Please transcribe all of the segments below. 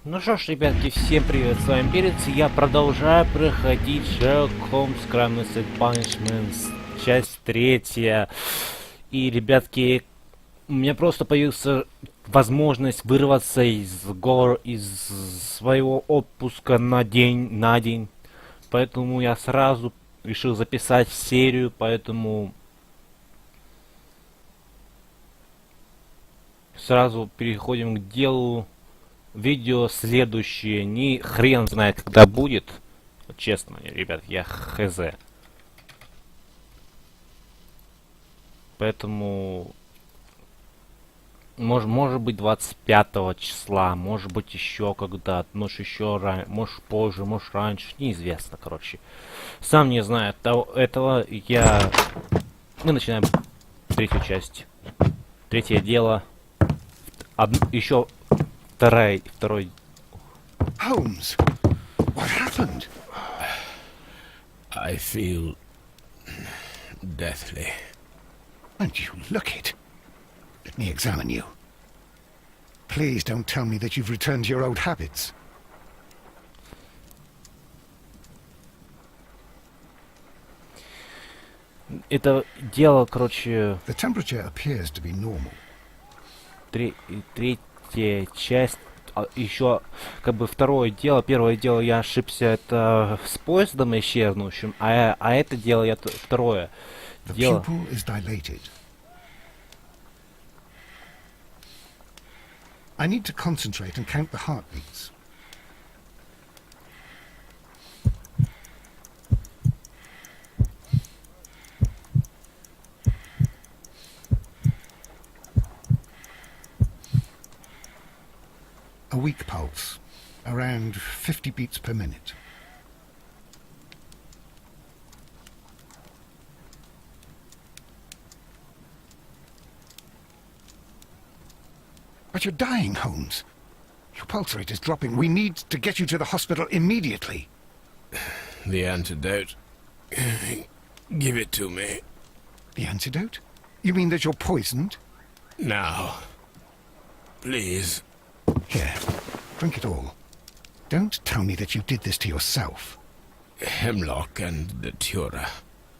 Ну что ж, ребятки, всем привет, с вами Перец, и я продолжаю проходить Shelock Holmes Punishments, часть 3. И, ребятки, у меня просто появилась возможность вырваться из своего отпуска на день. Поэтому я сразу решил записать серию, поэтому сразу переходим к делу. Видео следующее, ни хрен знает когда будет. Честно, ребят, я хз. Поэтому может быть 25 числа, может быть еще когда, может еще раньше, может позже, может раньше, неизвестно, короче. Сам не знаю этого. Мы начинаем 3-ю часть. 3-е дело. Еще второй. Holmes, what happened? I feel deathly. And you look it. Let me examine you. Please don't tell me that you've returned to your old habits. Это дело, короче, The temperature appears to be normal. третья часть. Еще как бы второе дело. Первое дело я ошибся, это с поездом исчезнувшим, а это дело второе The дело. pupil is dilated. I need to concentrate and count the heartbeats. A weak pulse, around 50 beats per minute. But you're dying, Holmes. Your pulse rate is dropping. We need to get you to the hospital immediately. The antidote. Give it to me. The antidote? You mean that you're poisoned? Now. Please. Here, drink it all. Don't tell me that you did this to yourself. Hemlock and the Datura.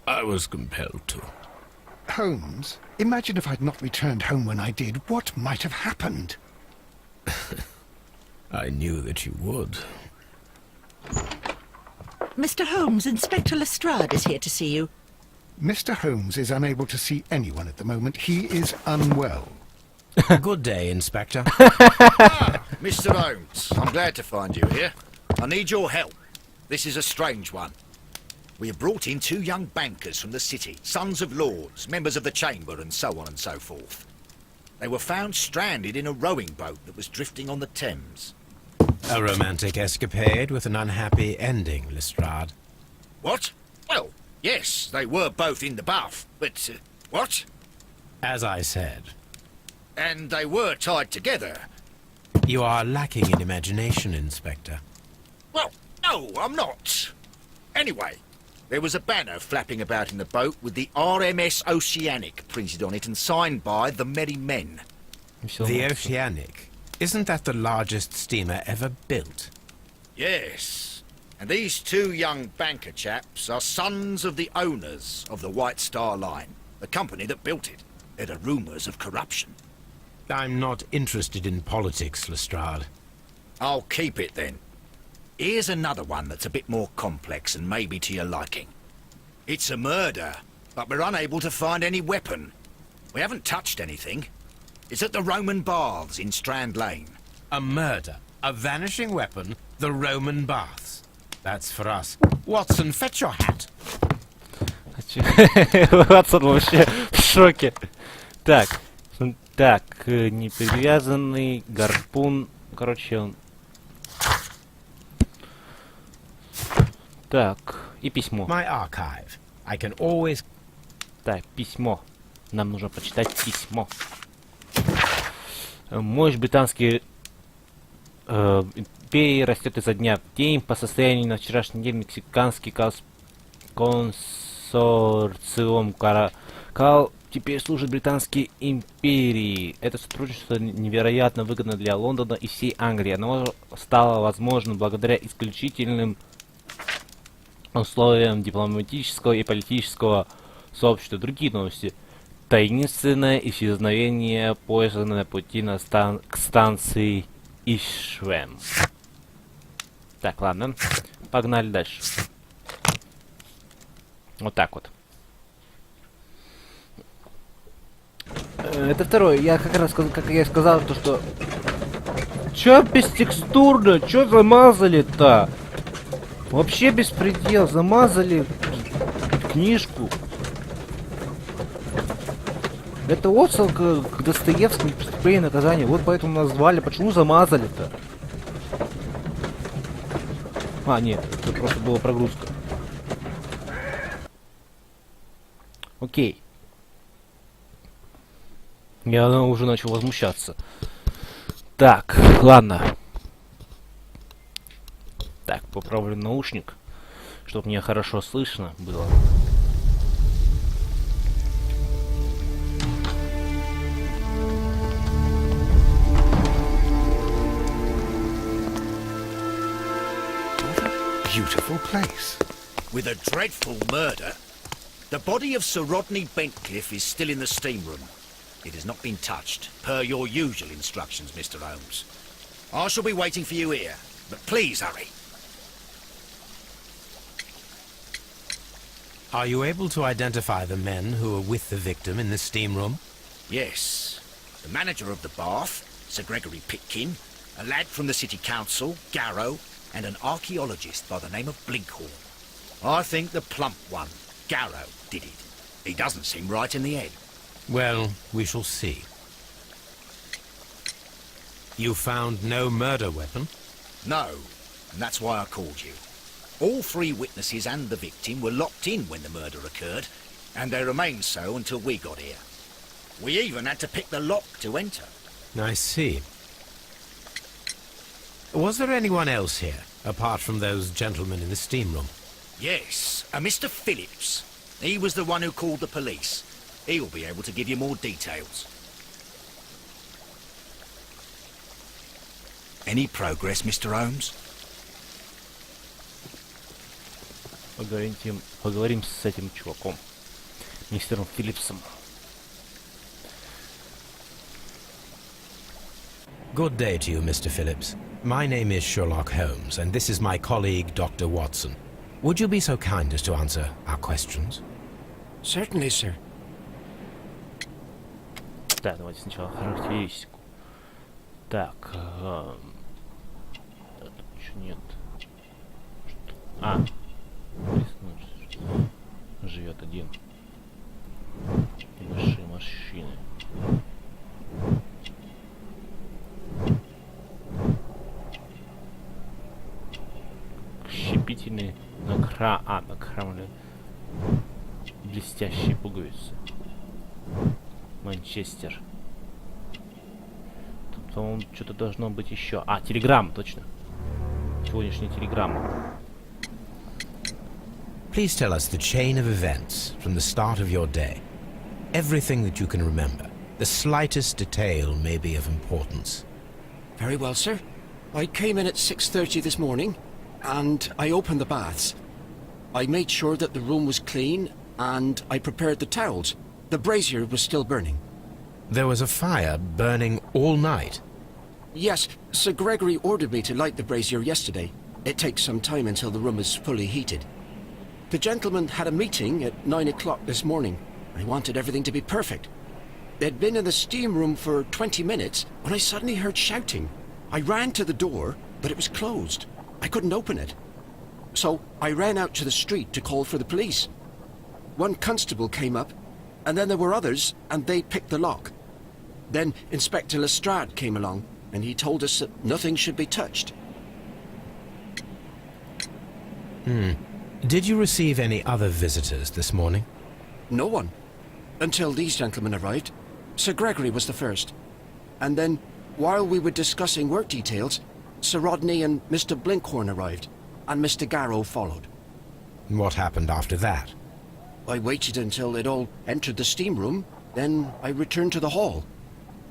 I was compelled to. Holmes, imagine if I'd not returned home when I did. What might have happened? I knew that you would. Mr. Holmes, Inspector Lestrade is here to see you. Mr. Holmes is unable to see anyone at the moment. He is unwell. Good day, Inspector. Mr. Holmes, I'm glad to find you here. I need your help. This is a strange one. We have brought in 2 young bankers from the city, sons of lords, members of the Chamber, and so on and so forth. They were found stranded in a rowing boat that was drifting on the Thames. A romantic escapade with an unhappy ending, Lestrade. What? Well, yes, they were both in the bath, but, what? As I said, And they were tied together. you are lacking in imagination, Inspector. Well, no, I'm not. Anyway, there was a banner flapping about in the boat with the RMS Oceanic printed on it and signed by the Merry Men. The Oceanic. Isn't that the largest steamer ever built? Yes. And these 2 young banker chaps are sons of the owners of the White Star Line, the company that built it. There are rumours of corruption. I'm not interested in politics, Lestrade. I'll keep it then. Here's another one that's a bit more complex and maybe to your liking. It's a murder, but we're unable to find any weapon. We haven't touched anything. It's at the Roman Baths in Strand Lane. A murder, a vanishing weapon, the Roman baths. That's for us. Watson, fetch your hat. Ватсон вообще в шоке. Так, непривязанный гарпун, короче, он. Так, и письмо. My archive. I can always... Так, письмо. Нам нужно почитать письмо. Мощь британской империи растет изо дня в день. По состоянию на вчерашний день мексиканский консорциум теперь служит Британской империи. Это сотрудничество невероятно выгодно для Лондона и всей Англии. Оно стало возможным благодаря исключительным условиям дипломатического и политического сообщества. Другие новости. Таинственное исчезновение поезда на пути к станции Ишвем. Так, ладно. Погнали дальше. Вот так вот. Это второе. Я как раз, как я и сказал, то что... Чё бестекстурно? Чё замазали-то? Вообще беспредел. Замазали книжку. Это отсылка к Достоевскому, преступление и наказание. Вот поэтому назвали. Почему замазали-то? А, нет. Это просто была прогрузка. Окей. Я уже начал возмущаться. Так, ладно. Так, поправлю наушник, чтобы мне хорошо слышно было. Beautiful place. With a dreadful murder. The body of Sir Rodney Bentcliffe is still in the steam room. It has not been touched, per your usual instructions, Mr. Holmes. I shall be waiting for you here, but please hurry. Are you able to identify the men who were with the victim in the steam room? Yes. The manager of the bath, Sir Gregory Pitkin, a lad from the City Council, Garrow, and an archaeologist by the name of Blinkhorn. I think the plump one, Garrow, did it. He doesn't seem right in the head. Well, we shall see. You found no murder weapon? No, and that's why I called you. All three witnesses and the victim were locked in when the murder occurred, and they remained so until we got here. We even had to pick the lock to enter. I see. Was there anyone else here, apart from those gentlemen in the steam room? Yes, a Mr. Phillips. He was the one who called the police. He'll be able to give you more details. Any progress, Mr. Holmes? Поговорим с этим чуваком, мистером Филлипсом. Good day to you, Mr. Phillips. My name is Shelock Holmes, and this is my colleague, Dr. Watson. Would you be so kind as to answer our questions? Certainly, sir. Так, давайте сначала характеристику. Так, тут ничего нет. А, живет один. Большие морщины. Щепительный накрамленный. Блестящие пуговицы. Манчестер. Тут, по-моему, что-то должно быть еще. А, телеграмма, точно. Сегодняшняя телеграмма. Please tell us the chain of events from the start of your day. Everything that you can remember. The slightest detail may be of importance. Very well, sir. I came in at 6:30 this morning, and I opened the baths. I made sure that the room was clean, and I prepared the towels. The brazier was still burning. There was a fire burning all night. Yes, Sir Gregory ordered me to light the brazier yesterday. It takes some time until the room is fully heated. The gentlemen had a meeting at 9 o'clock this morning. I wanted everything to be perfect. They'd been in the steam room for 20 minutes when I suddenly heard shouting. I ran to the door, but it was closed. I couldn't open it. So I ran out to the street to call for the police. One constable came up, and then there were others, and they picked the lock. Then Inspector Lestrade came along, and he told us that nothing should be touched. Did you receive any other visitors this morning? No one. Until these gentlemen arrived. Sir Gregory was the first. And then, while we were discussing work details, Sir Rodney and Mr. Blinkhorn arrived, and Mr. Garrow followed. What happened after that? I waited until they'd all entered the steam room, Then I returned to the hall.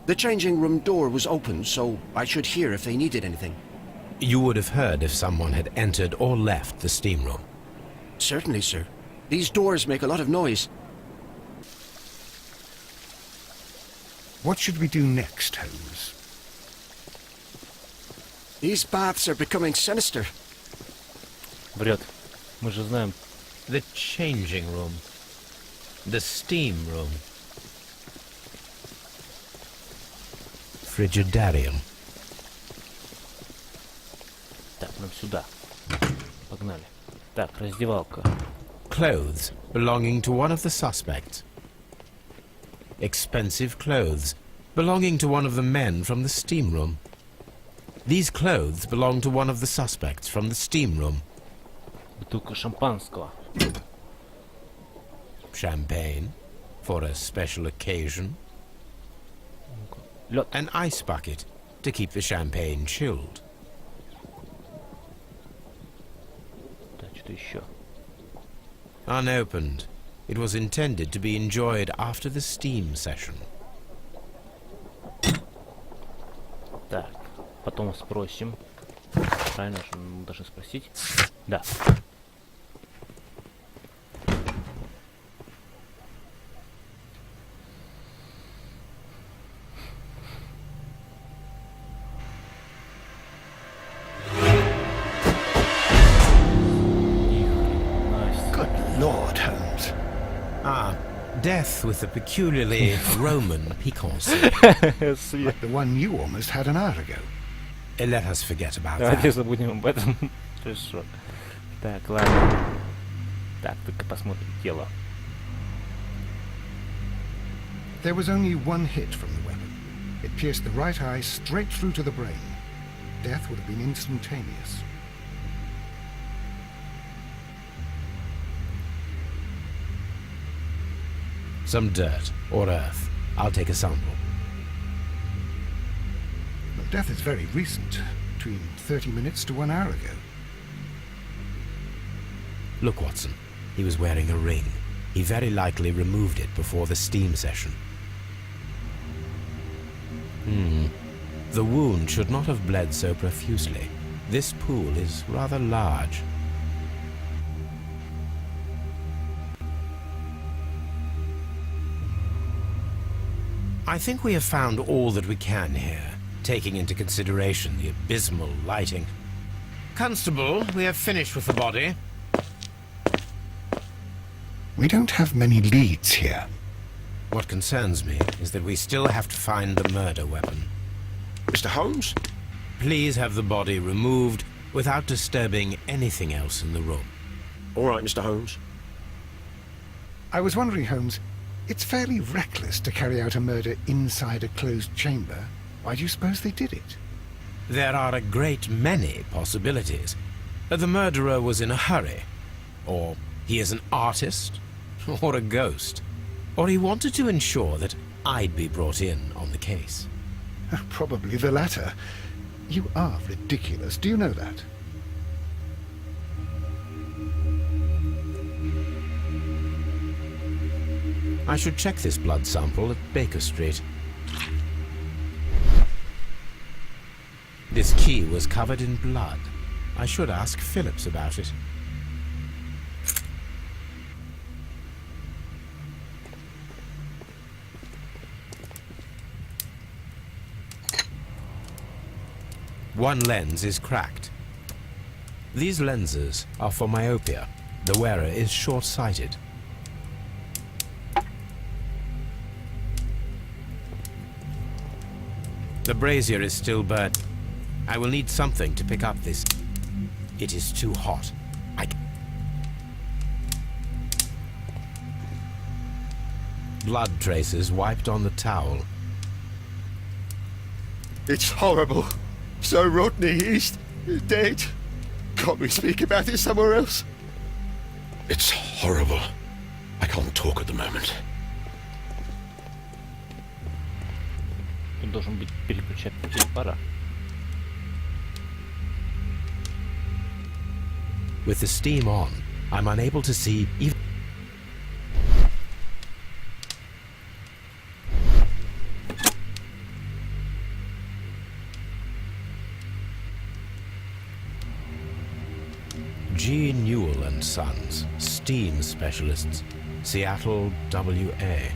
The changing room door was open, so I should hear if they needed anything. You would have heard if someone had entered or left the steam room. Certainly, sir. These doors make a lot of noise. What should we do next, Holmes? These baths are becoming sinister. Врет. Мы же знаем. The changing room. The steam room. Frigidarium. Так, нам сюда. Погнали. Так, раздевалка. Clothes belonging to one of the suspects. Expensive clothes belonging to one of the men from the steam room. These clothes belong to one of the suspects from the steam room. Бутылка шампанского. Champagne for a special occasion. Лед. An ice bucket to keep the champagne chilled. Так, что еще? Unopened. It was intended to be enjoyed after the steam session. Так, потом спросим. Правильно же мы должны спросить? Да. Good Lord, Holmes. Ah, death with a peculiarly Roman piquancy. Свет. Like the one you almost had an hour ago. Let us forget about Давайте that. забудем об этом. Хорошо. Так, ладно. Так, только посмотрим тело. There was only one hit from the weapon. It pierced the right eye straight through to the brain. Death would have been instantaneous. Some dirt or earth. I'll take a sample. Well, death is very recent, between 30 minutes to 1 hour ago. Look, Watson. He was wearing a ring. He very likely removed it before the steam session. The wound should not have bled so profusely. This pool is rather large. I think we have found all that we can here, taking into consideration the abysmal lighting. Constable, we have finished with the body. We don't have many leads here. What concerns me is that we still have to find the murder weapon. Mr. Holmes? Please have the body removed without disturbing anything else in the room. All right, Mr. Holmes. I was wondering, Holmes, it's fairly reckless to carry out a murder inside a closed chamber. Why do you suppose they did it? There are a great many possibilities. The murderer was in a hurry, or he is an artist, or a ghost, or he wanted to ensure that I'd be brought in on the case. Probably the latter. You are ridiculous. Do you know that? I should check this blood sample at Baker Street. This key was covered in blood. I should ask Phillips about it. One lens is cracked. These lenses are for myopia. The wearer is short-sighted. The brazier is still burnt. I will need something to pick up this. It is too hot. Blood traces wiped on the towel. It's horrible. So Rodney, he's dead. Can't we speak about it somewhere else? It's horrible. I can't talk at the moment. Тут должен быть переключатель пара. With the steam on, I'm unable to see even... G. Newell and Sons, steam specialists, Seattle, WA.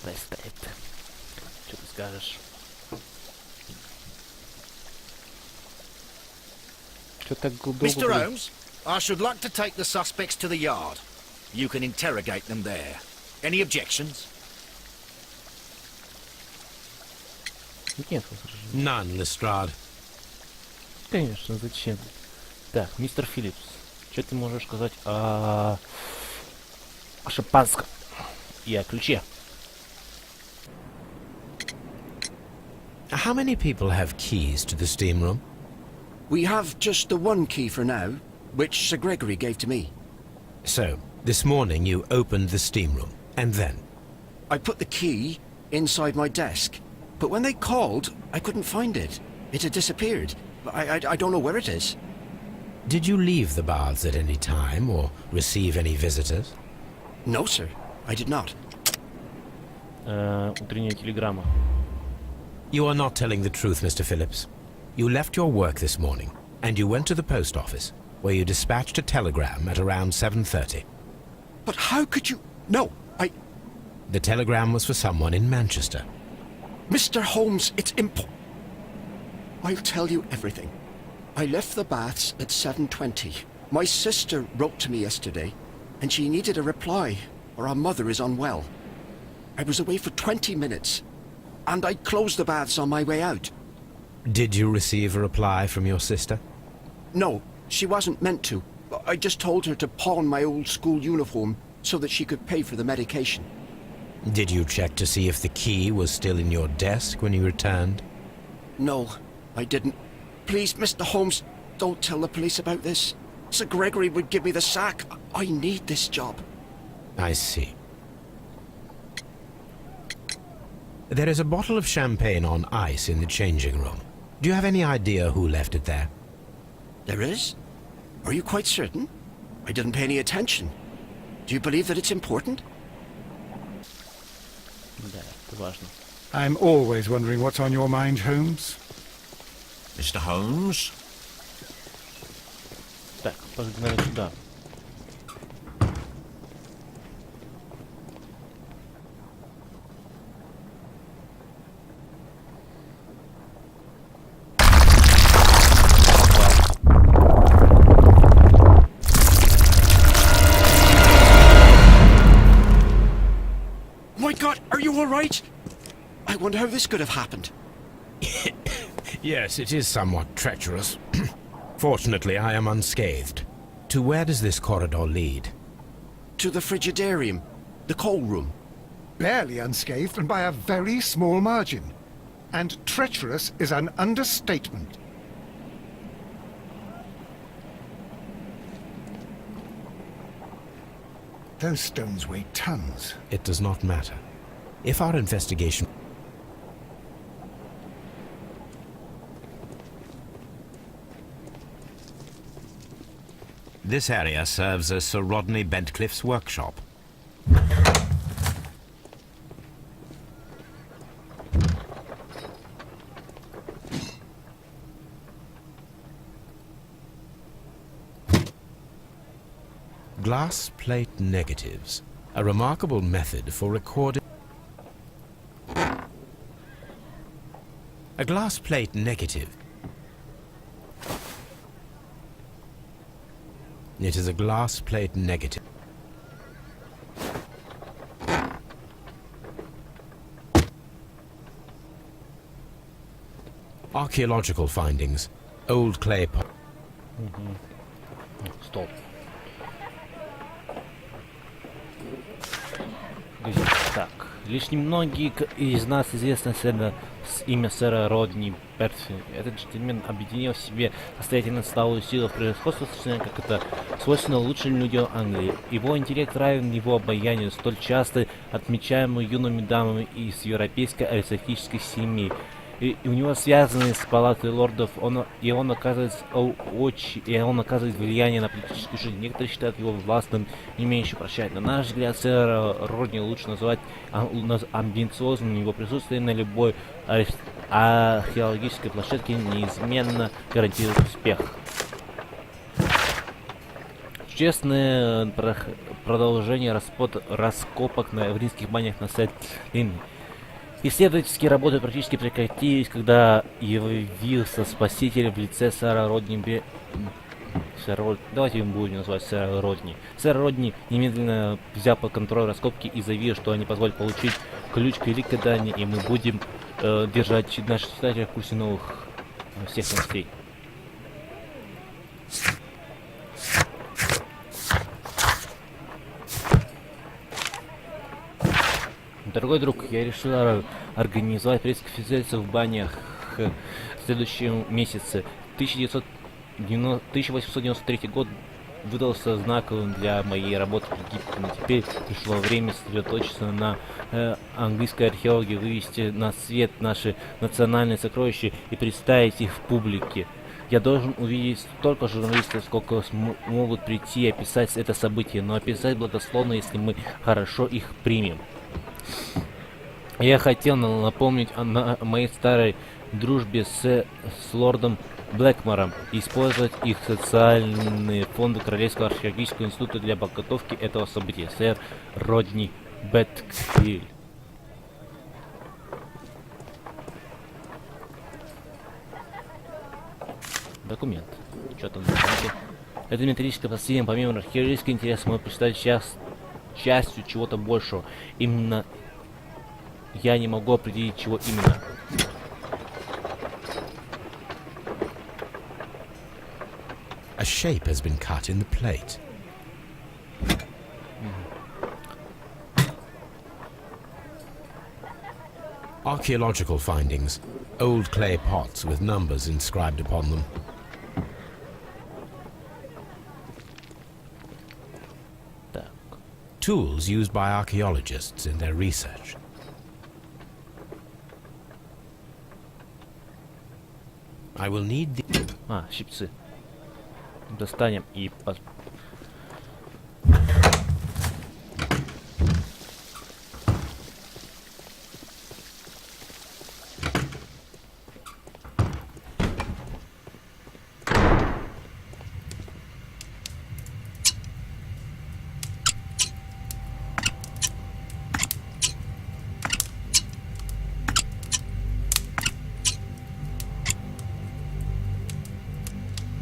Респект. Что ты скажешь? Что так долго? Mr. Holmes, I should like to take the suspects to the yard. You can interrogate them there. Any objections? Нет возражений. None, Lestrade. Конечно, зачем? Так, мистер Филлипс, что ты можешь сказать о шампанском и о ключе? How many people have keys to the steam room? We have just the one key for now, which Sir Gregory gave to me. So, this morning you opened the steam room, and then? I put the key inside my desk, but when they called, I couldn't find it. It had disappeared. I don't know where it is. Did you leave the baths at any time, or receive any visitors? No, sir, I did not. Утренняя телеграмма. You are not telling the truth, Mr. Phillips. You left your work this morning, and you went to the post office, where you dispatched a telegram at around 7:30. But how could you... No, The telegram was for someone in Manchester. Mr. Holmes, it's I'll tell you everything. I left the baths at 7:20. My sister wrote to me yesterday, and she needed a reply, or our mother is unwell. I was away for 20 minutes, and I closed the baths on my way out. Did you receive a reply from your sister? No, she wasn't meant to. I just told her to pawn my old school uniform so that she could pay for the medication. Did you check to see if the key was still in your desk when you returned? No, I didn't. Please, Mr. Holmes, don't tell the police about this. Sir Gregory would give me the sack. I need this job. I see. There is a bottle of champagne on ice in the changing room. Do you have any idea who left it there? There is? Are you quite certain? I didn't pay any attention. Do you believe that it's important? Да, это важно. I'm always wondering what's on your mind, Holmes. Mr. Holmes? Так, погнали сюда. My God, are you all right? I wonder how this could have happened. Yes, it is somewhat treacherous. Fortunately, I am unscathed. To where does this corridor lead? To the frigidarium, the coal room. Barely unscathed and by a very small margin. And treacherous is an understatement. Those stones weigh tons. It does not matter. If our investigation... This area serves as Sir Rodney Bentcliffe's workshop. Glass plate negatives, a remarkable method for recording. A glass plate negative. It is a glass plate negative. Archaeological findings. Old clay pot. Стоп. Так, лишь немногие из нас известны имя сэра Родни Бертфи. Этот джентльмен объединил в себе состоятельно сталую силу в превосходство, как это свойственно лучшим людям Англии. Его интеллект равен его обаянию, столь часто отмечаемому юными дамами из европейской аристократической семьи. и у него связаны с палатой лордов, он оказывает влияние на политическую жизнь. Некоторые считают его властным, не имеющим прощать. На наш взгляд, сэра Родни лучше называть амбициозным. Его присутствие на любой археологической площадке неизменно гарантирует успех. Честное продолжение раскопок в римских банях на Сет-Лин. Исследовательские работы практически прекратились, когда явился спаситель в лице сэра Родни. Давайте мы будем называть сэра Родни. Сэр Родни немедленно взял под контроль раскопки и заявил, что они позволят получить ключ к Великой Дани, и мы будем держать наших читателей в курсе новых всех новостей. Дорогой друг, я решил организовать пресс-конференцию в банях в следующем месяце. 1893 год выдался знаковым для моей работы в Египте, но теперь пришло время сосредоточиться на английской археологии, вывести на свет наши национальные сокровища и представить их в публике. Я должен увидеть столько журналистов, сколько могут прийти и описать это событие, но описать благословно, если мы хорошо их примем. Я хотел напомнить о моей старой дружбе с лордом Блэкмором и использовать их социальные фонды Королевского археологического института для подготовки этого события. Сэр Родни Бэтквилл. Документ. Что там? Это металлическое пластина, помимо археологического интереса, может представить частью чего-то большего. Именно я не могу определить, чего именно. A shape has been cut in the plate. Archaeological findings. Old clay pots with numbers inscribed upon them. Так. Tools used by archaeologists in their research. I will need the... Щипцы. Достанем и...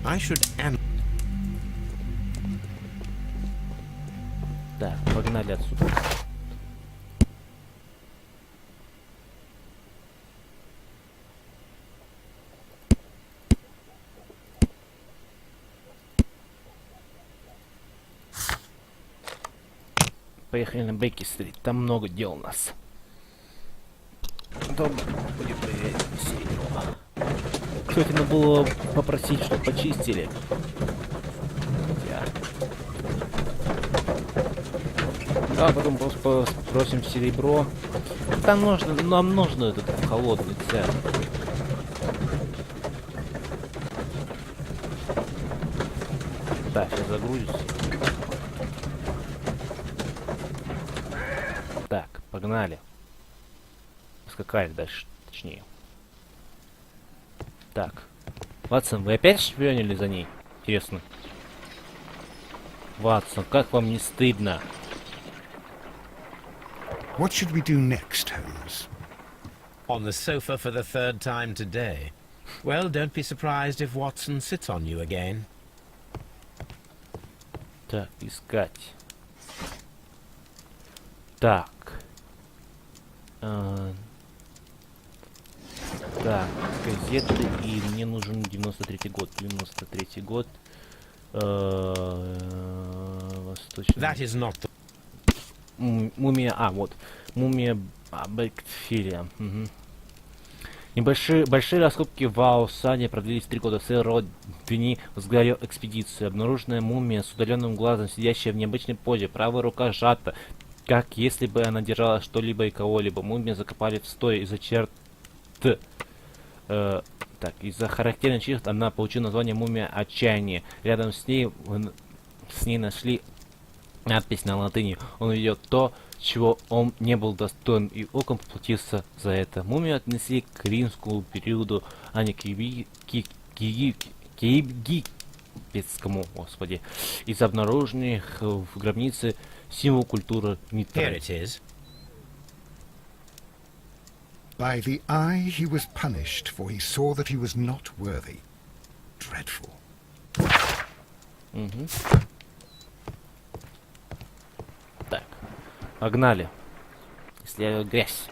I should Так, погнали отсюда. Поехали на Бейки-стрит, там много дел у нас. Потом будет серебро. Кстати, надо было попросить, чтобы почистили. А потом просто спросим серебро. Там нужно, нам нужно этот холодный цвет. Так, сейчас загрузится. Так, погнали. Скакали дальше, точнее. Так. Ватсон, вы опять шпионили за ней? Интересно. Ватсон, как вам не стыдно? What should we do next, Holmes? on the sofa for the third time today. Well, don't be surprised if Watson sits on you again. Так, искать. Так. Так, газеты, и мне нужен 93-й год. 93-й год. Восточный. That is not the... Мумия, вот. Мумия Бэктфилия. Угу. Большие раскопки в Аусане продлились 3 года. Сэр Родни возглавил экспедицию. Обнаруженная мумия с удаленным глазом, сидящая в необычной позе, правая рука сжата, как если бы она держала что-либо и кого-либо. Мумию закопали в стоя из-за черт Так, из-за характерных черт она получила название «Мумия отчаяния». Рядом с ней нашли надпись на латыни. Он ведет то, чего он не был достоин, и оком поплатился за это. Мумию отнесли к римскому периоду, а не к египетскому, господи, из обнаруженных в гробнице символ культуры Митра. Here it is. By the eye he was punished, for he saw that he was not worthy. Dreadful. Угу. Так, погнали. Исследовать грязь.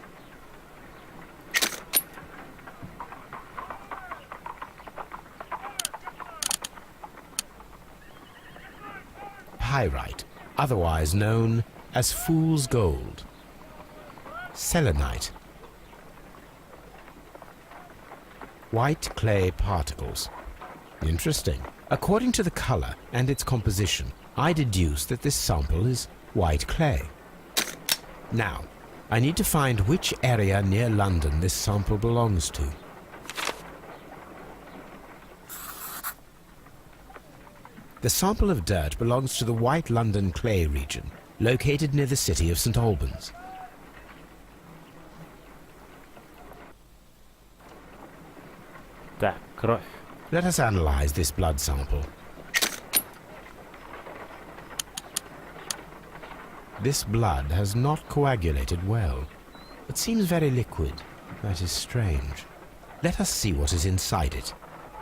Pyrite, otherwise known as fool's gold. Selenite. White clay particles. Interesting. According to the color and its composition, I deduce that this sample is white clay. Now, I need to find which area near London this sample belongs to. The sample of dirt belongs to the White London clay region, located near the city of St. Albans. Так, кровь. Let us analyze this blood sample. This blood has not coagulated well. It seems very liquid. That is strange. Let us see what is inside it.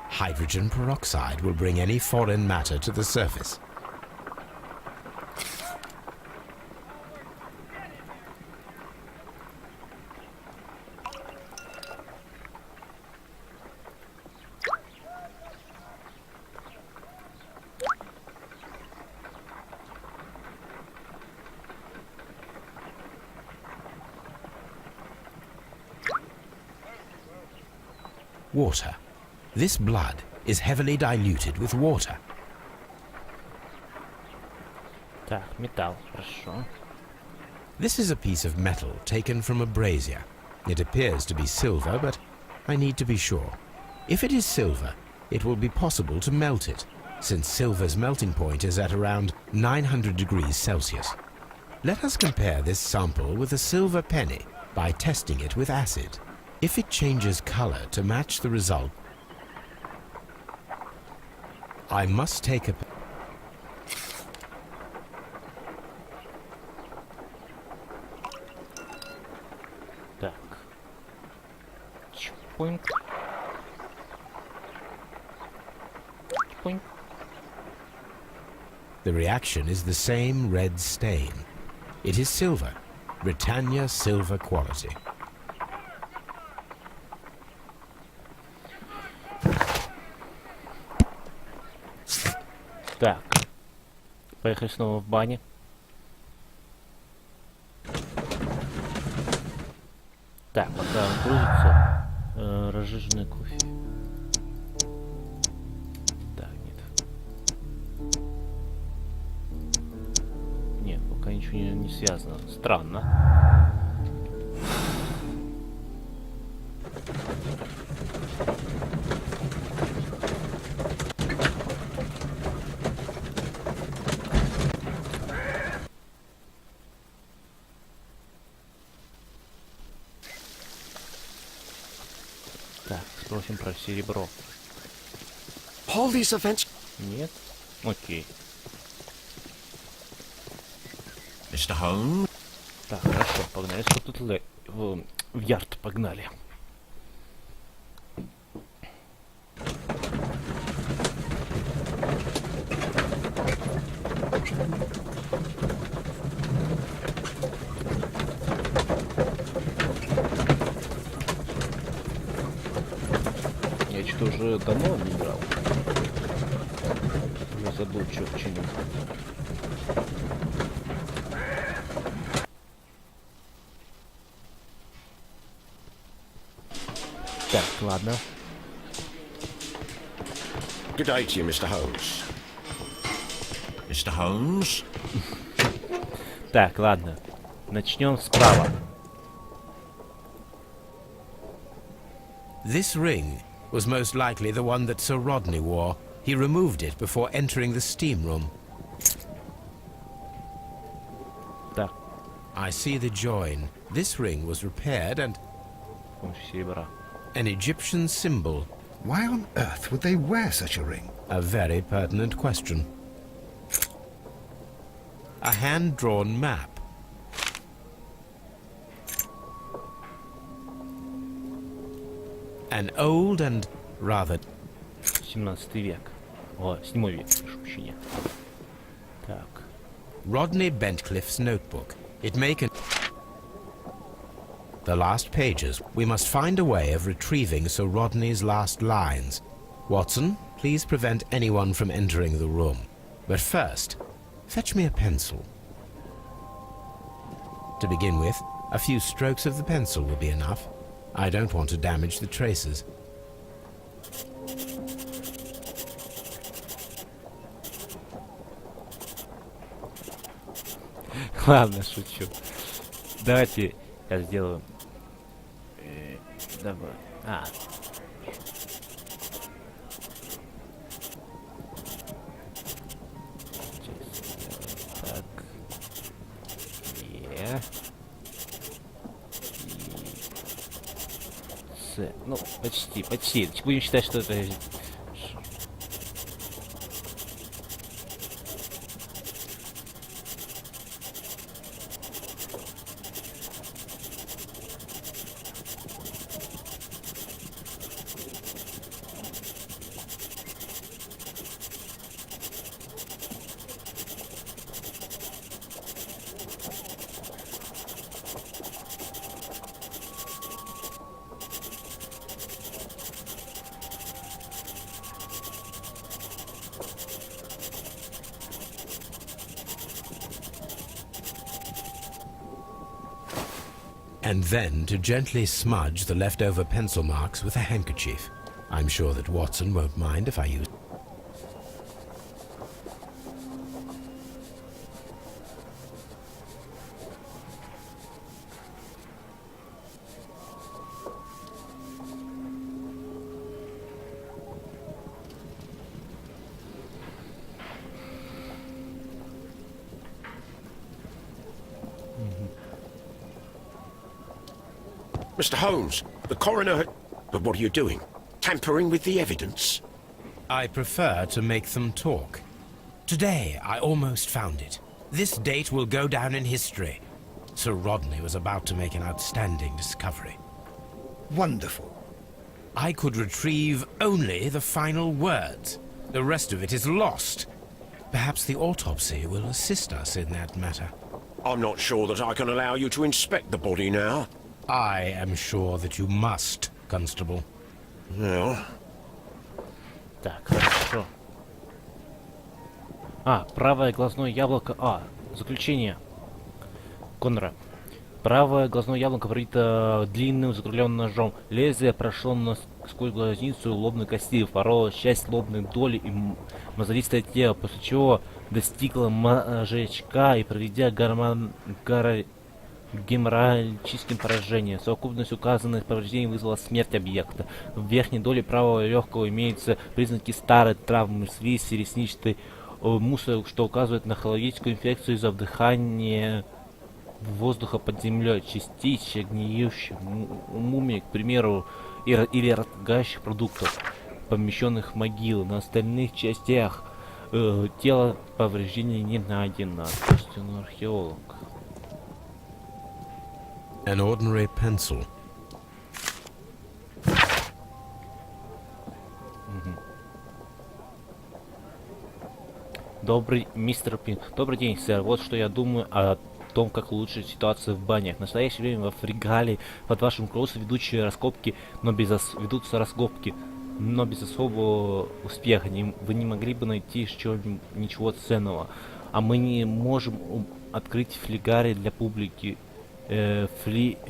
Hydrogen peroxide will bring any foreign matter to the surface. Water. This blood is heavily diluted with water. Так, металл, хорошо. This is a piece of metal taken from a brazier. It appears to be silver, but I need to be sure. If it is silver, it will be possible to melt it, since silver's melting point is at around 900 degrees Celsius. Let us compare this sample with a silver penny by testing it with acid. If it changes color to match the result, I must take a... Так. Чпуньк. Чпуньк. The reaction is the same red stain. It is silver, Britannia silver quality. Так. Поехали снова в бане. Так, пока он грузится, разжиженный кофе. Так, нет. Нет, пока ничего не связано. Странно. Так, спросим про серебро. All these events... Нет? Окей. Mr. Holmes? Так, хорошо, погнали. Что тут в ярд погнали. Я что-то уже давно не играл. Я забыл, что к чему. Так, ладно. Good day to you, Mr. Holmes. Mr. Holmes? Так, ладно. Начнем справа. This ring was most likely the one that Sir Rodney wore. He removed it before entering the steam room. Так, I see the join. This ring was repaired and с помощью серебра. an Egyptian symbol. Why on earth would they wear such a ring? A very pertinent question. A hand-drawn map. An old and rather 17 век. О, 7 век, прошу прощения. Так. Rodney Bentcliffe's notebook. It may con- The last pages. We must find a way of retrieving Sir Rodney's last lines. Watson, please prevent anyone from entering the room. But first, fetch me a pencil. To begin with, a few strokes of the pencil will be enough. I don't want to damage the traces. Ладно, шучу. Давайте я сделаю. Давай. Так. Ну, почти, почти. Будем считать, что это... And then to gently smudge the leftover pencil marks with a handkerchief. I'm sure that Watson won't mind if I use... Mr. Holmes, the coroner had... But what are you doing? Tampering with the evidence? I prefer to make them talk. Today, I almost found it. This date will go down in history. Sir Rodney was about to make an outstanding discovery. Wonderful. I could retrieve only the final words. The rest of it is lost. Perhaps the autopsy will assist us in that matter. I'm not sure that I can allow you to inspect the body now. I am sure that you must, Constable. Well... Так, хорошо. Правое глазное яблоко... заключение Коннора. Правое глазное яблоко пробито длинным закругленным ножом. Лезвие прошло сквозь глазницу лобной кости, пороло часть лобной доли и мозолистое тело, после чего достигло мозжечка и, проведя геморрагическим поражением. Совокупность указанных повреждений вызвала смерть объекта. В верхней доле правого легкого имеются признаки старой травмы, слизи, ресничной мусора, что указывает на хроническую инфекцию из-за вдыхания воздуха под землей, частичек гниющих мумий, к примеру, или разлагающих продуктов, помещенных в могилы. На остальных частях тела повреждений не найдено. То есть он археолог. An ordinary pencil. Мистер Пинк. Добрый день, сэр. Вот что я думаю о том, как улучшить ситуацию в банях. В настоящее время во Фригале под вашим руководством ведутся раскопки, но без особого успеха. Вы не могли бы найти ничего ценного. А мы не можем открыть флигари для публики. Фригидари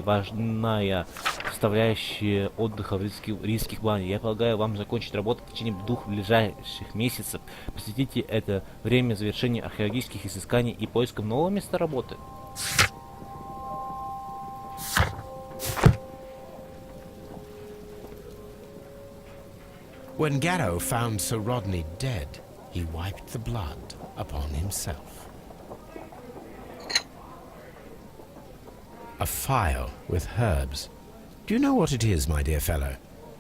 — важная составляющая отдыха в рижских банях. Я полагаю, вам закончить работу в течение 2 ближайших месяцев. Посвятите это время завершению археологических изысканий и поискам нового места работы. When Garrow found Sir Rodney dead, he wiped the blood upon himself. A phial with herbs. Do you know what it is, my dear fellow?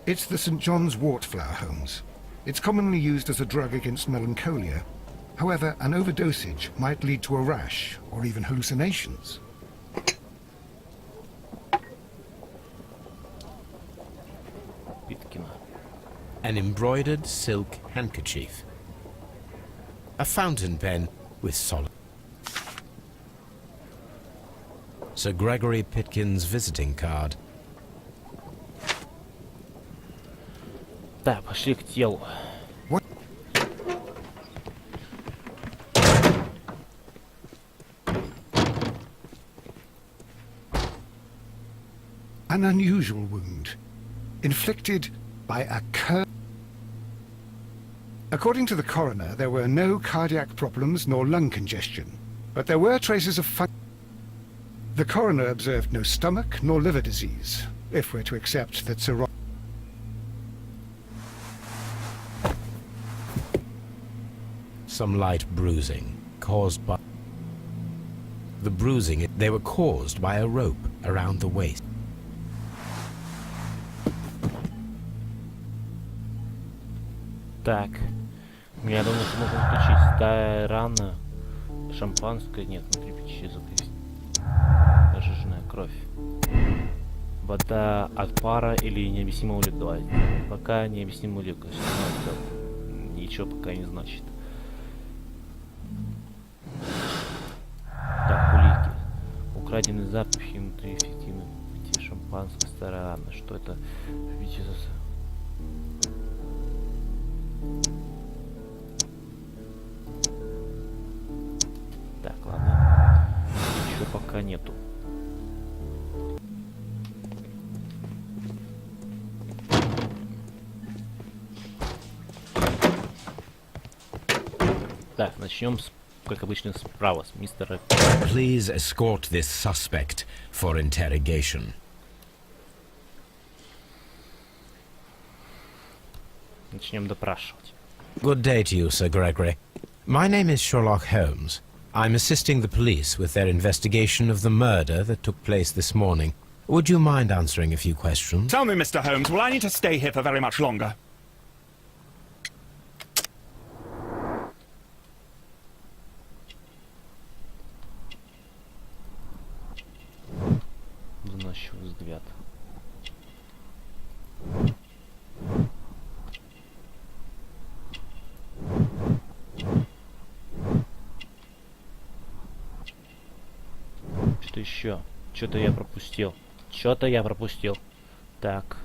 It's the St. John's wort flower, Holmes. It's commonly used as a drug against melancholia. However, an overdosage might lead to a rash or even hallucinations. Питкина. An embroidered silk handkerchief. A fountain pen with solid. Sir Gregory Pitkin's visiting card. Так, пошли к телу. An unusual wound, inflicted by a curse. According to the coroner, there were no cardiac problems nor lung congestion, but there were traces of The coroner observed no stomach nor liver disease, if we're to accept that Sir Some light bruising caused by... The bruising, they were caused by a rope around the waist. Так. Я думаю, что можно включить. Та рана. Шампанское. Нет, внутри печи запустить. Жирная кровь. Вода от пара или необъяснимого легла. Пока необъяснимого легла. Ничего пока не значит. Так, улики. Украденные запахи внутри эффективно. Шампанское, старая рана. Что это? Так, ладно. Ничего пока нету. Так, начнем с, как обычно, справа, с мистера. Please escort this suspect for interrogation. Начнем допрашивать. Good day to you, Sir Gregory. My name is Shelock Holmes. I'm assisting the police with their investigation of the murder that took place this morning. Would you mind answering a few questions? Tell me, Mr. Holmes, will I need to stay here for very much longer? Заносчивый взгляд. Что еще? Что-то я пропустил. Что-то я пропустил. Так.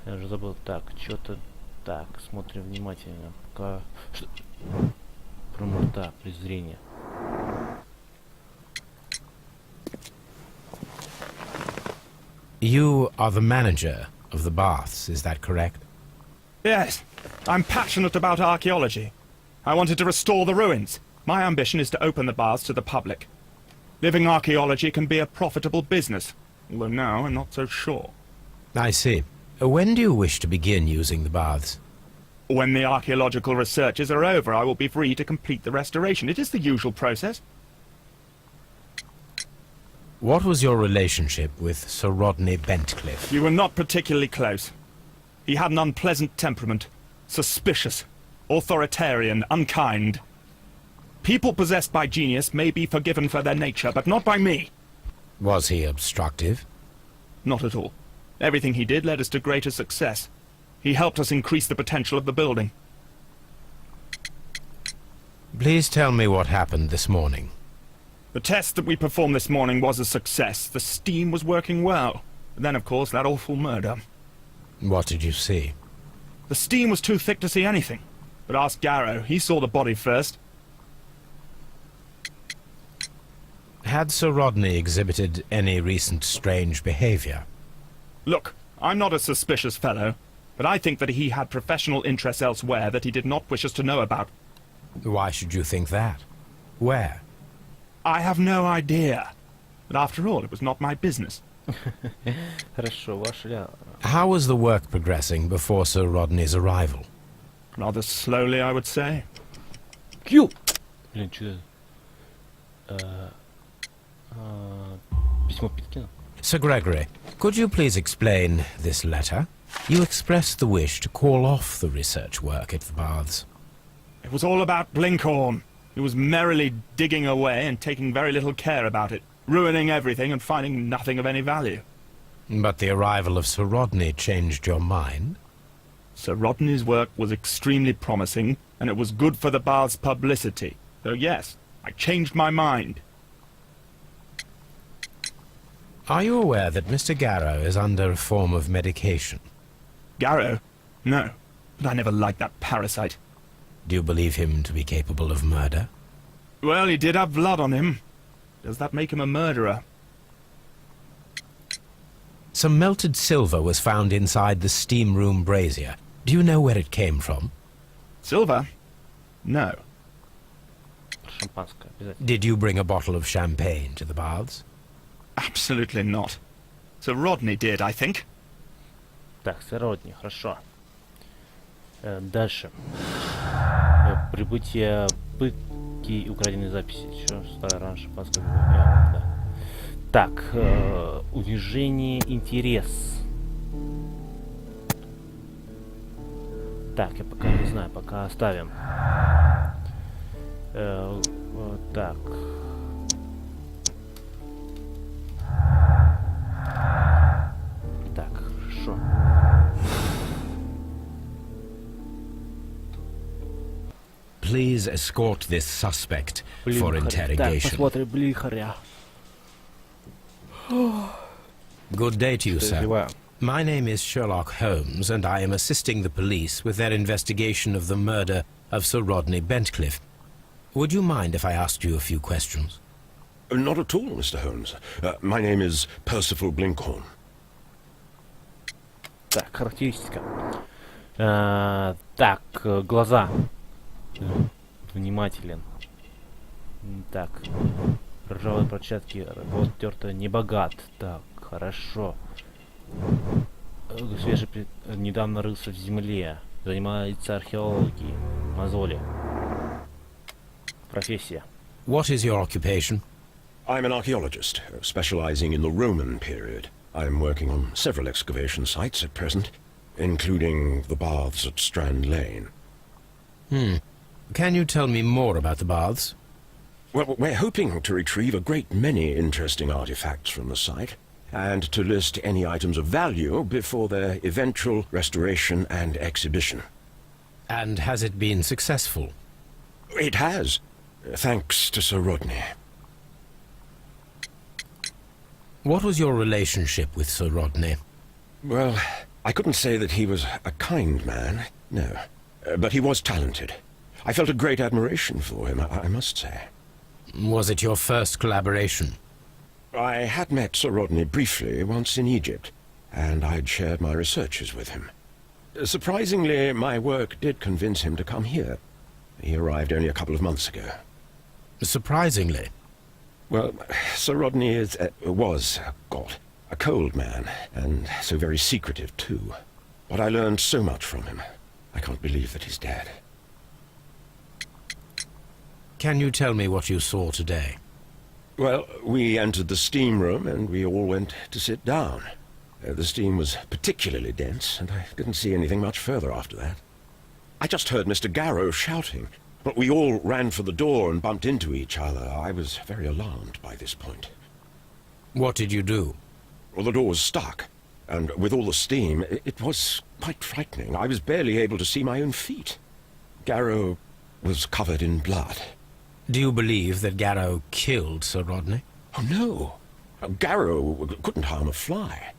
Я уже забыл. Так, что-то... Так, смотрим внимательно. Пока... Что... Промота, презрение. You are the manager of the baths, is that correct? Yes. I'm passionate about archaeology. I wanted to restore the ruins. My ambition is to open the baths to the public. Living archaeology can be a profitable business, although now I'm not so sure. I see. When do you wish to begin using the baths? When the archaeological researches are over, I will be free to complete the restoration. It is the usual process. What was your relationship with Sir Rodney Bentcliffe? We were not particularly close. He had an unpleasant temperament. Suspicious, authoritarian, unkind. People possessed by genius may be forgiven for their nature, but not by me. Was he obstructive? Not at all. Everything he did led us to greater success. He helped us increase the potential of the building. Please tell me what happened this morning. The test that we performed this morning was a success. The steam was working well. But then, of course, that awful murder. What did you see? The steam was too thick to see anything. But ask Garrow. He saw the body first. Had Sir Rodney exhibited any recent strange behavior? Look, I'm not a suspicious fellow, but I think that he had professional interests elsewhere that he did not wish us to know about. Why should you think that? Where? I have no idea. But after all, it was not my business. Хорошо, вошли. How was the work progressing before Sir Rodney's arrival? Rather slowly, I would say. Кью! Блин, что письмо Питкина. Sir Gregory, could you please explain this letter? You expressed the wish to call off the research work at the baths. It was all about Blinkhorn. He was merrily digging away and taking very little care about it, ruining everything and finding nothing of any value. But the arrival of Sir Rodney changed your mind? Sir Rodney's work was extremely promising, and it was good for the bath's publicity. So yes, I changed my mind. Are you aware that Mr. Garrow is under a form of medication? Garrow? No, but I never liked that parasite. Do you believe him to be capable of murder? Well, he did have blood on him. Does that make him a murderer? Some melted silver was found inside the steam room brazier. Do you know where it came from? Silver? No. Шампанское, обязательно. Did you bring a bottle of champagne to the baths? Absolutely not. Sir Rodney did, I think. Так, сородни, хорошо. Дальше. Прибытие пытки и украденные записи. Чё, старая рана шампанского. Да. Так, унижение, интерес. Так, я пока не знаю, пока оставим. Так. Так, хорошо. Please escort this suspect for Блихарь. Так, interrogation. посмотрим Блихаря. Good day to you, sir. Подозреваю. My name is Shelock Holmes, and I am assisting the police with their investigation of the murder of Sir Rodney Bentcliffe. Would you mind if I asked you a few questions? Not at all, Mr. Holmes. My name is Percival Blinkhorn. Так, характеристика. Так, глаза. Внимателен. Так. Ржавые перчатки. Вот тёрто. Не богат. Так, хорошо. Недавно рылся в земле. Занимается археологией. Мозоли. Профессия. What is your occupation? I'm an archaeologist, specializing in the Roman period. I'm working on several excavation sites at present, including the baths at Strand Lane. Can you tell me more about the baths? Well, we're hoping to retrieve a great many interesting artifacts from the site, and to list any items of value before their eventual restoration and exhibition. And has it been successful? It has, thanks to Sir Rodney. What was your relationship with Sir Rodney? Well, I couldn't say that he was a kind man, no. But he was talented. I felt a great admiration for him, I must say. Was it your first collaboration? I had met Sir Rodney briefly once in Egypt, and I'd shared my researches with him. Surprisingly, my work did convince him to come here. He arrived only a couple of months ago. Surprisingly? Well, Sir Rodney was a cold man, and so very secretive too. But I learned so much from him. I can't believe that he's dead. Can you tell me what you saw today? Well, we entered the steam room and we all went to sit down. The steam was particularly dense, and I didn't see anything much further after that. I just heard Mr. Garrow shouting, but we all ran for the door and bumped into each other. I was very alarmed by this point. What did you do? Well, the door was stuck, and with all the steam, it was quite frightening. I was barely able to see my own feet. Garrow was covered in blood. Do you believe that Garrow killed Sir Rodney? Oh, no. Garrow couldn't harm a fly.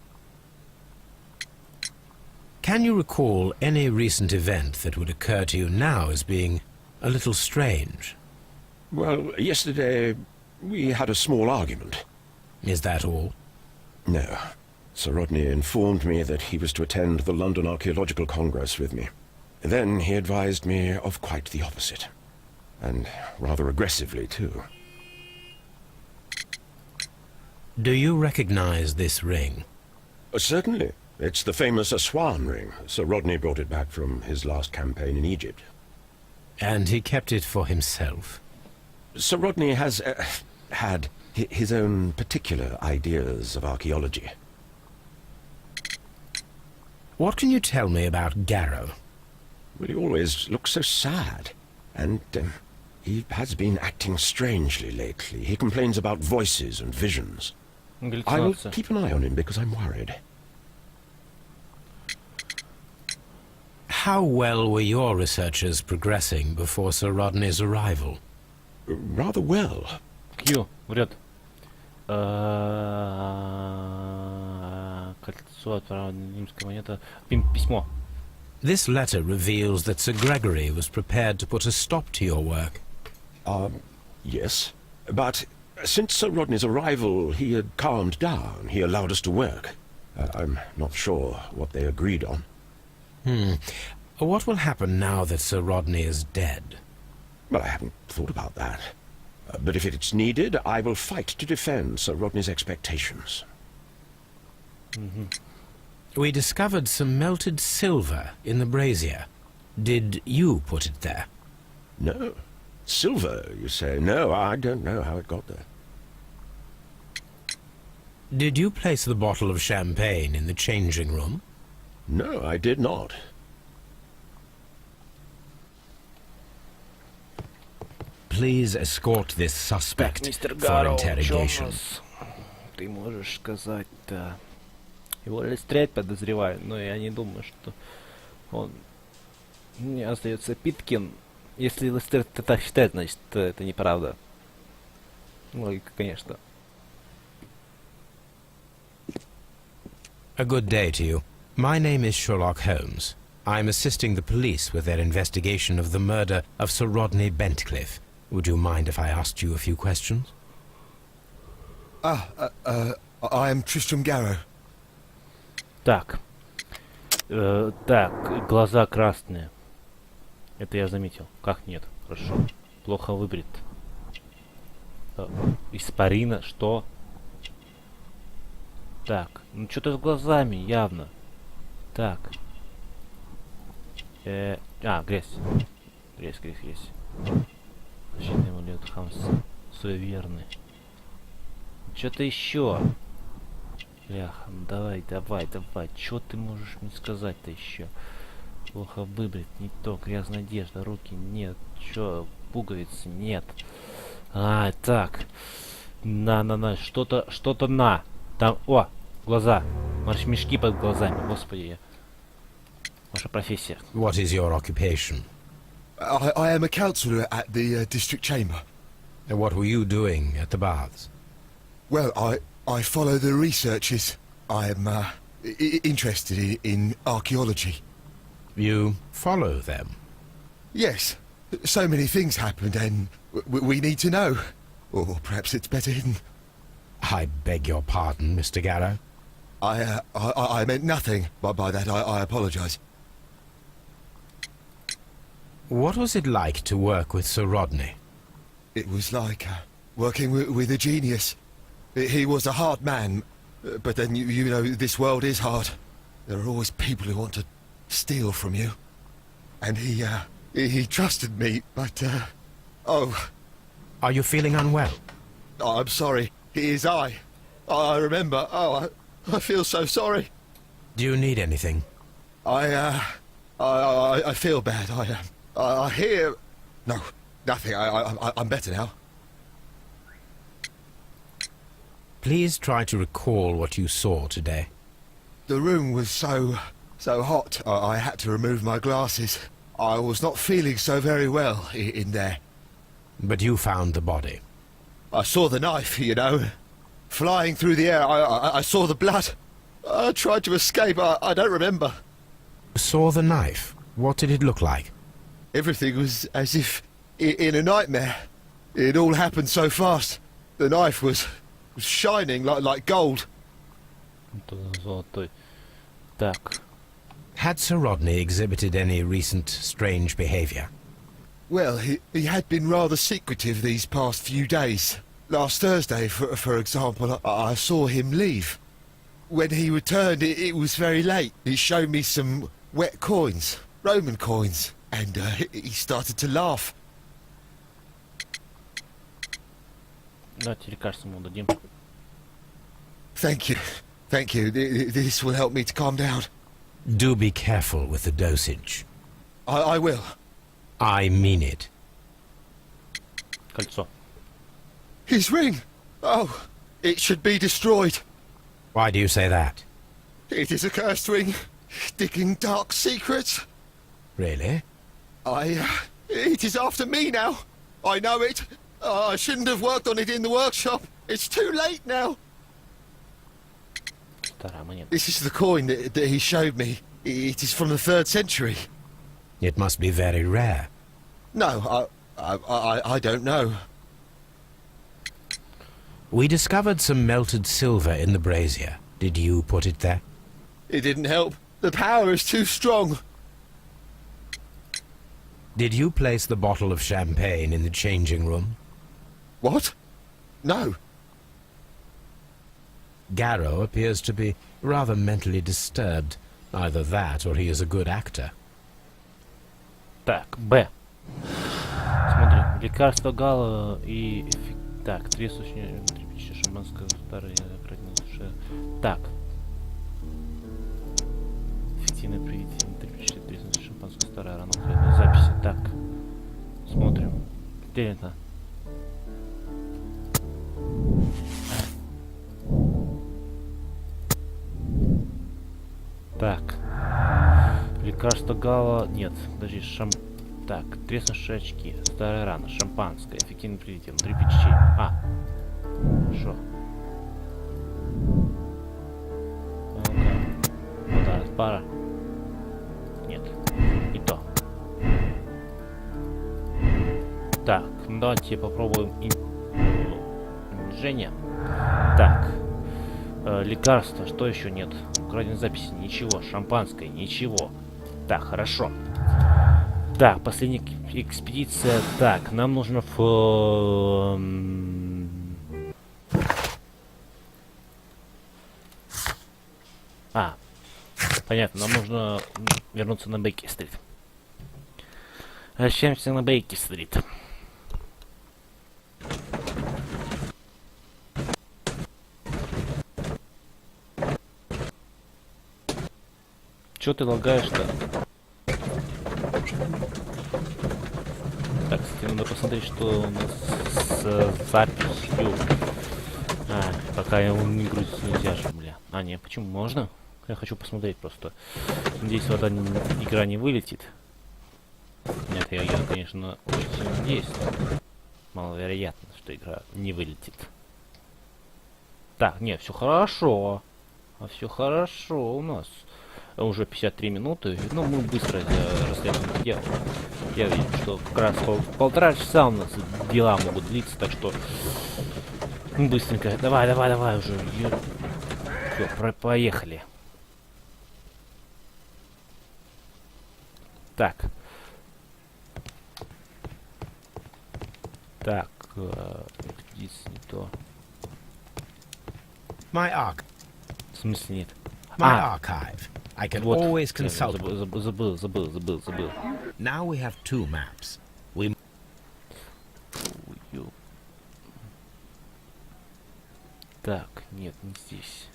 Can you recall any recent event that would occur to you now as being a little strange? Well, yesterday we had a small argument. Is that all? No. Sir Rodney informed me that he was to attend the London Archaeological Congress with me. Then he advised me of quite the opposite. And rather aggressively, too. Do you recognize this ring? Certainly. It's the famous Aswan ring. Sir Rodney brought it back from his last campaign in Egypt. And he kept it for himself? Sir Rodney has had his own particular ideas of archaeology. What can you tell me about Garrow? Well, he always looks so sad. And he has been acting strangely lately. He complains about voices and visions. I will keep an eye on him because I'm worried. How well were your researchers progressing before Sir Rodney's arrival? Rather well. Q, врет. Кольцо, отправлено, римская монета. Письмо. This letter reveals that Sir Gregory was prepared to put a stop to your work. Yes. But since Sir Rodney's arrival, he had calmed down. He allowed us to work. I'm not sure what they agreed on. What will happen now that Sir Rodney is dead? Well, I haven't thought about that. But if it's needed, I will fight to defend Sir Rodney's expectations. We discovered some melted silver in the brazier. Did you put it there? No. Silver, you say? No, I don't know how it got there. Did you place the bottle of champagne in the changing room? No, I did not. Please escort this suspect Мистер for Гарроу, interrogation. ты можешь сказать-то? Его расстрелять подозреваю, но я не думаю, что он... Мне остается Питкин. Если Лестер так считает, значит, это неправда. Логика, конечно. A good day to you. My name is Shelock Holmes. I'm assisting the police with their investigation of the murder of Sir Rodney Bentcliffe. Would you mind if I asked you a few questions? I am Tristram Garrow. Так. Так, глаза красные. Это я заметил. Как нет? Хорошо. Плохо выбрит. Испарина, что? Так, ну что-то с глазами, явно. Так. Грязь. Грязь. Защитный амулет Хамс. Суеверный. Что-то еще. Бляха, ну давай. Что ты можешь мне сказать-то еще? Плохо выбрит, не то, грязная одежда, руки нет. Чё, пуговицы нет. Так. На. Что-то на. Там, глаза. Мешки под глазами, господи. Ваша профессия. What is your occupation? I am a councillor at the district chamber. And what were you doing at the baths? Well, I follow the researches. I am interested in archaeology. You follow them? Yes. So many things happened and we need to know. Or perhaps it's better hidden. I beg your pardon, Mr. Garrow. I meant nothing by that. I apologise. What was it like to work with Sir Rodney? It was like working with a genius. He was a hard man, but then you know this world is hard. There are always people who want to steal from you. And he trusted me, but Are you feeling unwell? I'm sorry. It is I remember. I feel so sorry. Do you need anything? I feel bad. I hear... No, nothing. I'm better now. Please try to recall what you saw today. The room was so hot, I had to remove my glasses. I was not feeling so very well in there. But you found the body. I saw the knife, you know, flying through the air. I saw the blood. I tried to escape. I don't remember. You saw the knife? What did it look like? Everything was as if in a nightmare. It all happened so fast. The knife was shining like gold. Золотой. Так. Had Sir Rodney exhibited any recent strange behaviour? Well, he had been rather secretive these past few days. Last Thursday, for example, I saw him leave. When he returned, it was very late. He showed me some wet coins, Roman coins, and he started to laugh. Давайте лекарство ему дадим. Thank you. Thank you. This will help me to calm down. Do be careful with the dosage. I will. I mean it. Кольцо. His ring! Oh, it should be destroyed. Why do you say that? It is a cursed ring, digging dark secrets. Really? It is after me now. I know it. I shouldn't have worked on it in the workshop. It's too late now. Старая монета. This is the coin that he showed me. It is from the 3rd century. It must be very rare. No, I don't know. We discovered some melted silver in the brazier. Did you put it there? It didn't help. The power is too strong. Did you place the bottle of champagne in the changing room? What? No. Garrow appears to be rather mentally disturbed. Either that, or he is a good actor. Так, Б. Смотрим. Лекарство Гала и... Так, 3 сущности, 3 пищи шампанского, старые, так. Эффективное приведение, 3 пищи, 3 сущности шампанского, старая, рано уходная записи. Так. Смотрим. Где это? Так. Лекарство Гала... Нет, подожди, Так, треснувшие очки, старая рана, шампанское, эффективный приведение, 3 печи. Хорошо. Вот так, пара. Нет, не то. Так, ну давайте попробуем движение. Так, лекарство, что еще нет? Украденной записи, ничего. Шампанское, ничего. Так, хорошо. Так, последняя экспедиция. Так, нам нужно понятно, нам нужно вернуться на Бейкер-стрит. Возвращаемся на Бейкер-стрит. Чё ты лагаешь-то? Так, кстати, надо посмотреть, что у нас с записью. Пока его не грузится, нельзя же, бля. Нет, почему? Можно? Я хочу посмотреть просто. Надеюсь, вода игра не вылетит. Нет, я, конечно, очень сильно надеюсь, но маловероятно, что игра не вылетит. Так, нет, все хорошо. Все хорошо у нас. Уже 53 минуты. Ну, мы быстро расследуем дело. Я вижу, что как раз полтора часа у нас дела могут длиться, так что быстренько. Давай уже. Все, поехали. Так. Так, экспедиция не то. My arc. В смысле нет? My archive. I can Вот. always consult. Забыл. Now we have 2 maps. Так, нет, не здесь.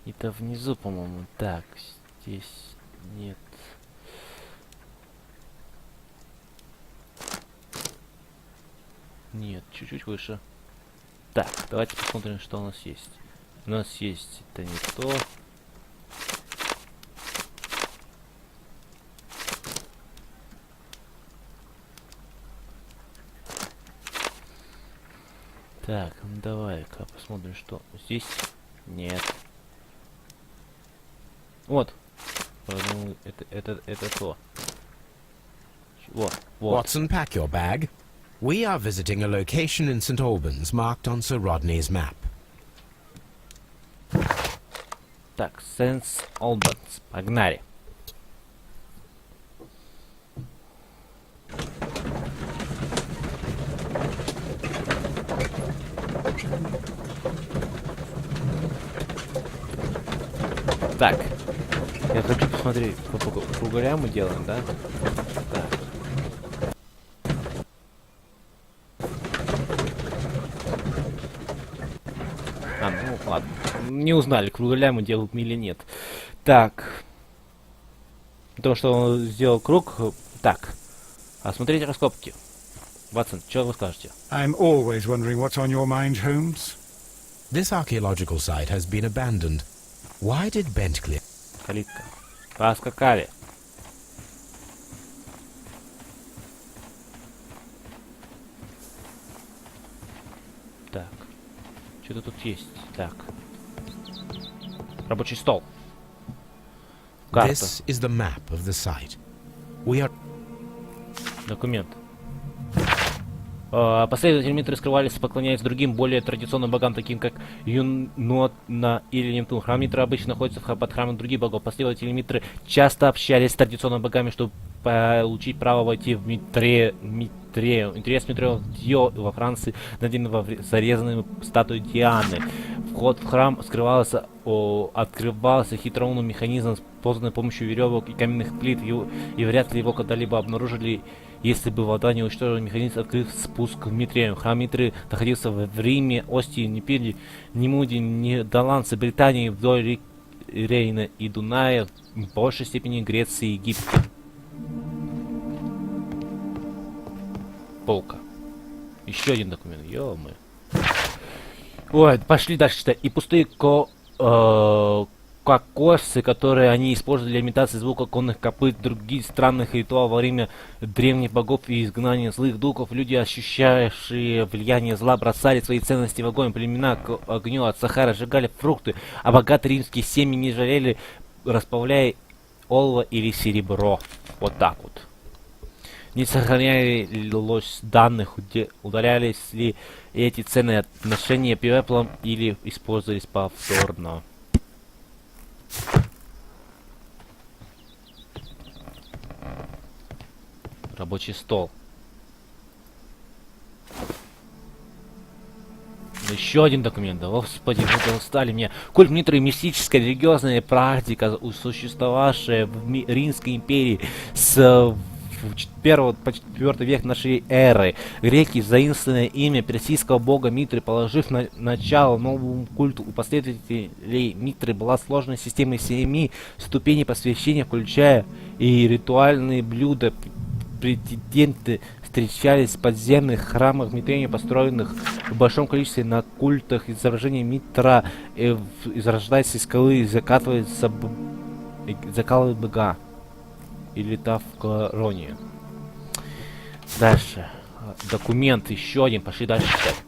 Это внизу, по-моему. Так, здесь нет. Нет, чуть-чуть выше. Так, давайте посмотрим, что у нас есть. У нас есть это не то. Так, ну давай-ка посмотрим, что здесь. Нет. Вот. Поэтому это то. Вот. Watson, pack your bag. We are visiting a location in St. Albans marked on Sir Rodney's map. Так, Сент Олбанс. Погнали. смотри, по кругаля мы делаем, да? Так. Ну ладно. Не узнали, кругаля мы делаем или нет. Так. То, что он сделал круг. Так. Осмотрите раскопки. Ватсон, что вы скажете? I'm always wondering what's on your mind, Holmes. This archaeological site has been abandoned. Why did Bentley... Калитка. Поскакали. Так. Что-то тут есть. Так. Рабочий стол. Карта. This is the map of the site. We are... Документ. Последователи Митры скрывались, поклоняясь другим, более традиционным богам, таким как Юнотна или Нептун. Храм Митры обычно находится под храмом других богов. Последователи Митры часто общались с традиционными богами, чтобы получить право войти в Митрею. Интерес Митрею во Франции найден зарезанными статуей Дианы. Вход в храм открывался хитроумным механизмом, созданным с помощью веревок и каменных плит, и вряд ли его когда-либо обнаружили, если бы вода не уничтожила механизм, открыв спуск в Митрею. Храм Митры находился в Риме, Остии, Непиле, Немуде, Недоланце, Британии, вдоль рек Рейна и Дуная, в большей степени Греции и Египте. Полка. Еще один документ. Ё-моё. Ой, пошли дальше читать. И пустые кокосы, которые они использовали для имитации звука конных копыт, других странных ритуалов во время древних богов и изгнания злых духов. Люди, ощущавшие влияние зла, бросали свои ценности в огонь. Племена к огню от Сахары сжигали фрукты, а богатые римские семьи не жалели, расплавляя олово или серебро. Вот так вот. Не сохранялось данных, удалялись ли эти ценные отношения пеплом или использовались повторно. Рабочий стол. Еще один документ. Да, господи, вы достали меня. Культ Митры — мистическая религиозная практика, существовавшая в Римской империи с 1 по 4 век нашей эры. Греки, заимствованное имя персидского бога Митры, положив начало новому культу, у последователей Митры была сложная система 7 ступеней посвящения, включая и ритуальные блюда. Претенденты встречались в подземных храмах Митрения, построенных в большом количестве на культах. Изображение Митра изрождается из скалы и закалывает быка. Или та в короне. Дальше. Документ еще один. Пошли дальше читать.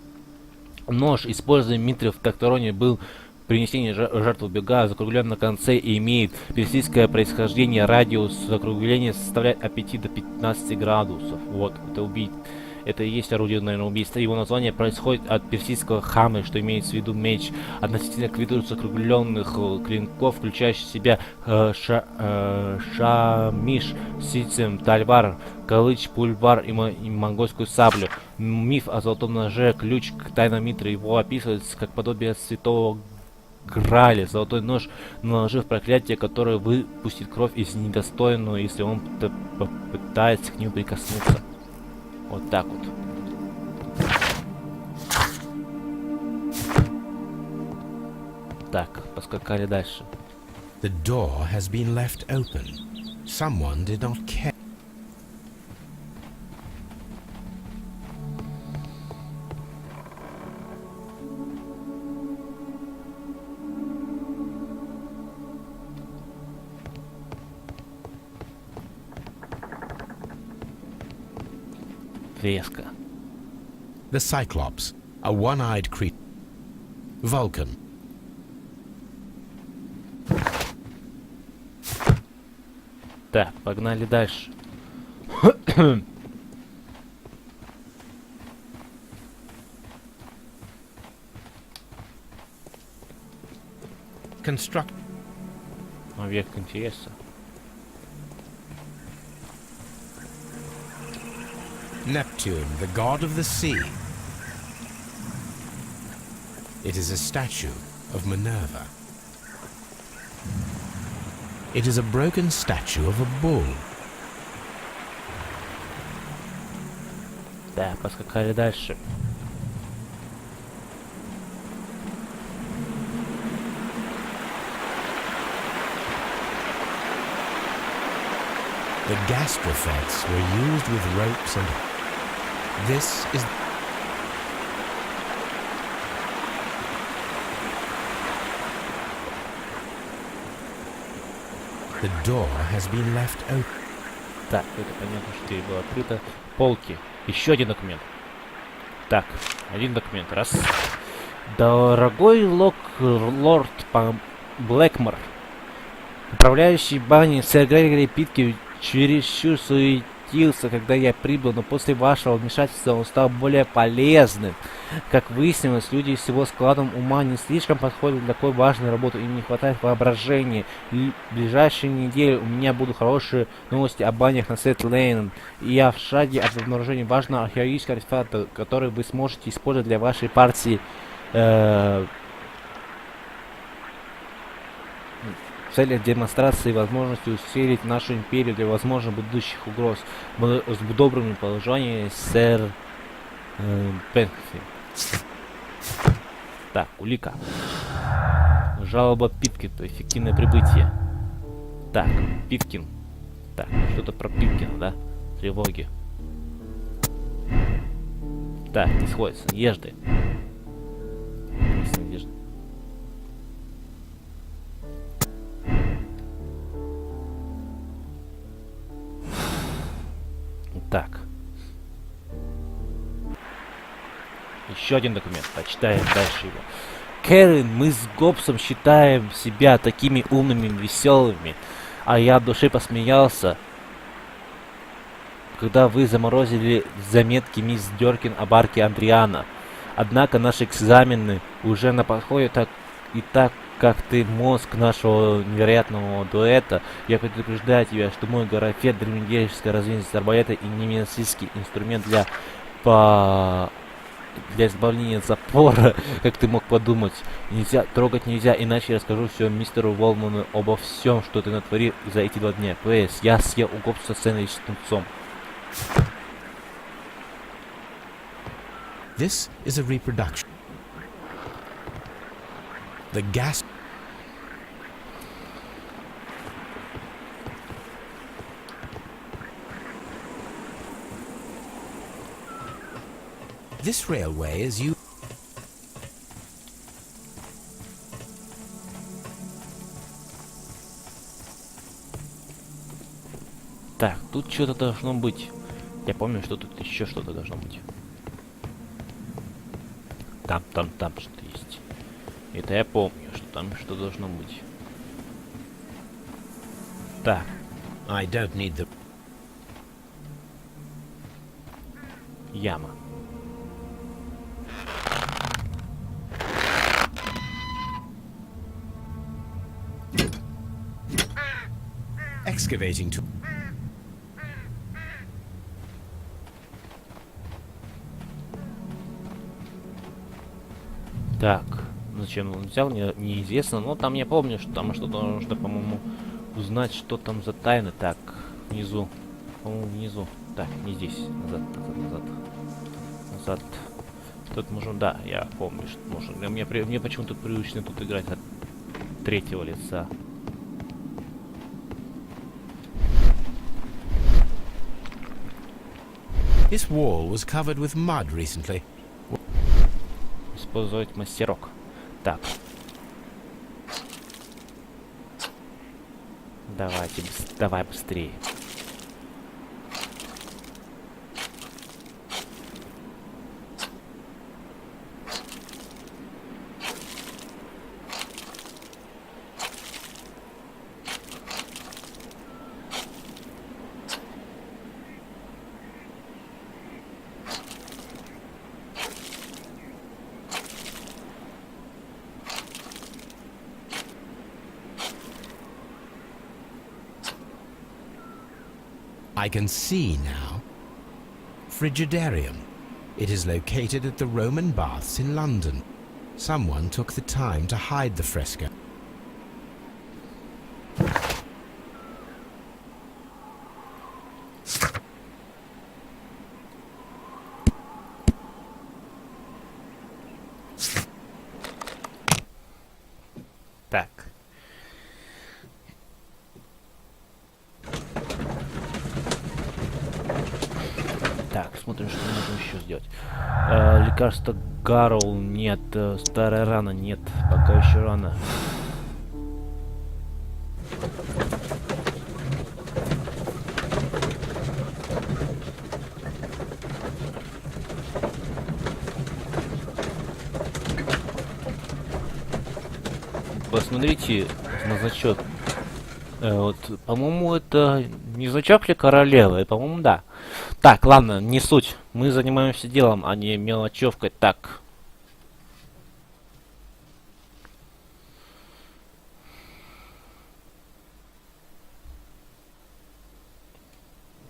Нож, используемый Митрой в Тактороне, был принесение жертвы быка, закруглен на конце и имеет персидское происхождение. Радиус закругления составляет от 5 до 15 градусов. Вот, это и есть орудие, наверное, убийства. Его название происходит от персидского хамы, что имеется в виду меч. Относительно к виду закругленных клинков, включающих в себя шамиш, сицем, тальвар, калыч, пульвар и монгольскую саблю. Миф о золотом ноже, ключ к тайнам Митры, его описывается как подобие святого Граля. Золотой нож, наложив проклятие, которое выпустит кровь из недостойного, если он попытается к нему прикоснуться. Вот так вот. Так, поскакали дальше. The door has been left open. Someone did not care. Резко. The Cyclops, a one-eyed creature. Vulcan. Так, погнали дальше. Construct. Объект интереса. Neptune, the god of the sea. It is a statue of Minerva. It is a broken statue of a bull. Да, поскакали дальше. The gastrofets were used with ropes and... This is... The door has been left open. Так, это понятно, что дверь была открыта. Полки. Еще один документ. Так, один документ. Раз. Дорогой лорд Блэкмор, управляющий баней сэр Грегори Питки чересчур суетился, когда я прибыл, но после вашего вмешательства он стал более полезным. Как выяснилось, люди с его складом ума не слишком подходят для такой важной работы, им не хватает воображения. В ближайшие недели у меня будут хорошие новости о банях на Сет-Лейн, и я в шаге от обнаружения важного археологического артефакта, который вы сможете использовать для вашей партии в целях демонстрации возможности усилить нашу империю для возможных будущих угроз. С добрыми пожеланиями, сэр Пенкси. Так, улика. Жалоба Питкин, то эффективное прибытие. Так, Питкин. Так, что-то про Питкина, да? Тревоги. Так, не сходится. Надежды. Надежды. Так. Еще один документ. Почитаем дальше его. Кэрин, мы с Гоббсом считаем себя такими умными, веселыми, а я в душе посмеялся, когда вы заморозили заметки мисс Дёркин об арке Андриана. Однако наши экзамены уже на подходе, так как ты мозг нашего невероятного дуэта, я предупреждаю тебя, что мой графет древнегреческая разведенная арбалета и немецкий инструмент для избавления от запора, как ты мог подумать. Трогать нельзя, иначе я расскажу все мистеру Волману обо всем, что ты натворил за эти 2 дня. П.С. Я съел у Гоббса сэндвич с тунцом. This is a reproduction. The gas... This railway is you... Так, тут что-то должно быть. Я помню, что тут еще что-то должно быть. Там что-то есть. Это я помню, что там что должно быть. Так. I don't need the... Яма. Excavating to... Так, зачем он взял, неизвестно, но там я помню, что там что-то нужно, по-моему, узнать, что там за тайны. Так, внизу, по-моему, внизу. Так, не здесь, назад. Тут можем, да, я помню, что можно. Мне почему-то привычно тут играть от 3-го лица. This wall was covered with mud recently. Использовать мастерок. Так. Давай быстрее. I can see now. Frigidarium. It is located at the Roman Baths in London. Someone took the time to hide the fresco. посмотрим, что мы можем еще сделать. Лекарство Гарроу нет. Старая рана нет. Пока еще рано. Посмотрите на зачет. Вот, по-моему, это не зачет ли королевы, по-моему, да. Так, ладно, не суть. Мы занимаемся делом, а не мелочевкой. Так.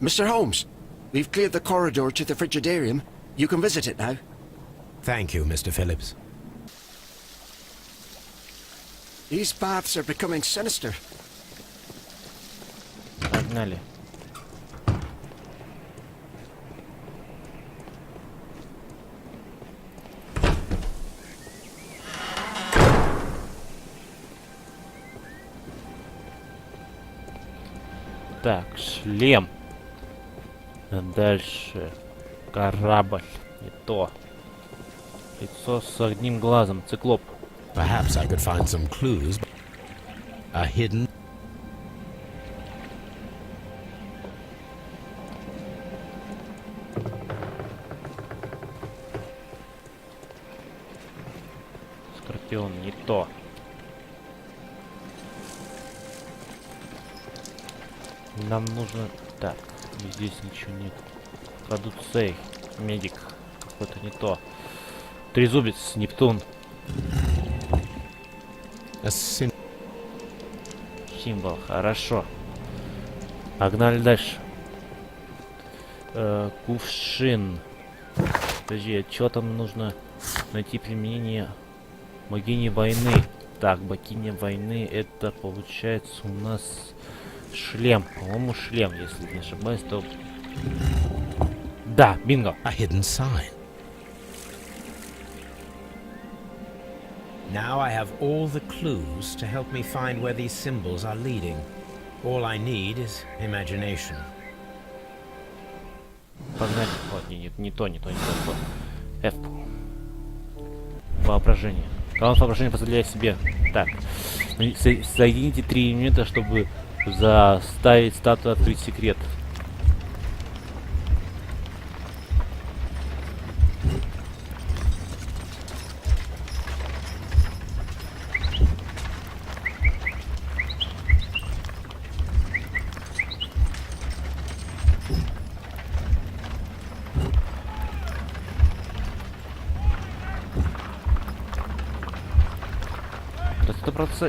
Mr. Holmes, we've cleared the corridor to the frigidarium. You can visit it now. Thank you, Mr. Phillips. These baths are becoming sinister. Погнали. Так, шлем. Дальше. Корабль. Не то. Лицо с одним глазом. Циклоп. Perhaps I could find some clues. A hidden... Скорпион. Не то. Нам нужно... Так, здесь ничего нет. Продуцей. Медик. Какой-то не то. Трезубец. Нептун. Символ. Хорошо. Погнали дальше. Кувшин. Подожди, что там нужно найти применение богини войны? Так, богиня войны, это получается у нас шлем. По-моему, шлем, если не ошибаюсь, то... Да, бинго. A hidden sign. Now I have all the clues to help me find where these symbols are leading. All I need is imagination. Погнали. Вот, не то. F. Воображение. Талант воображения позволяет себе. Так. Соедините 3 элемента, чтобы заставить статую открыть секрет.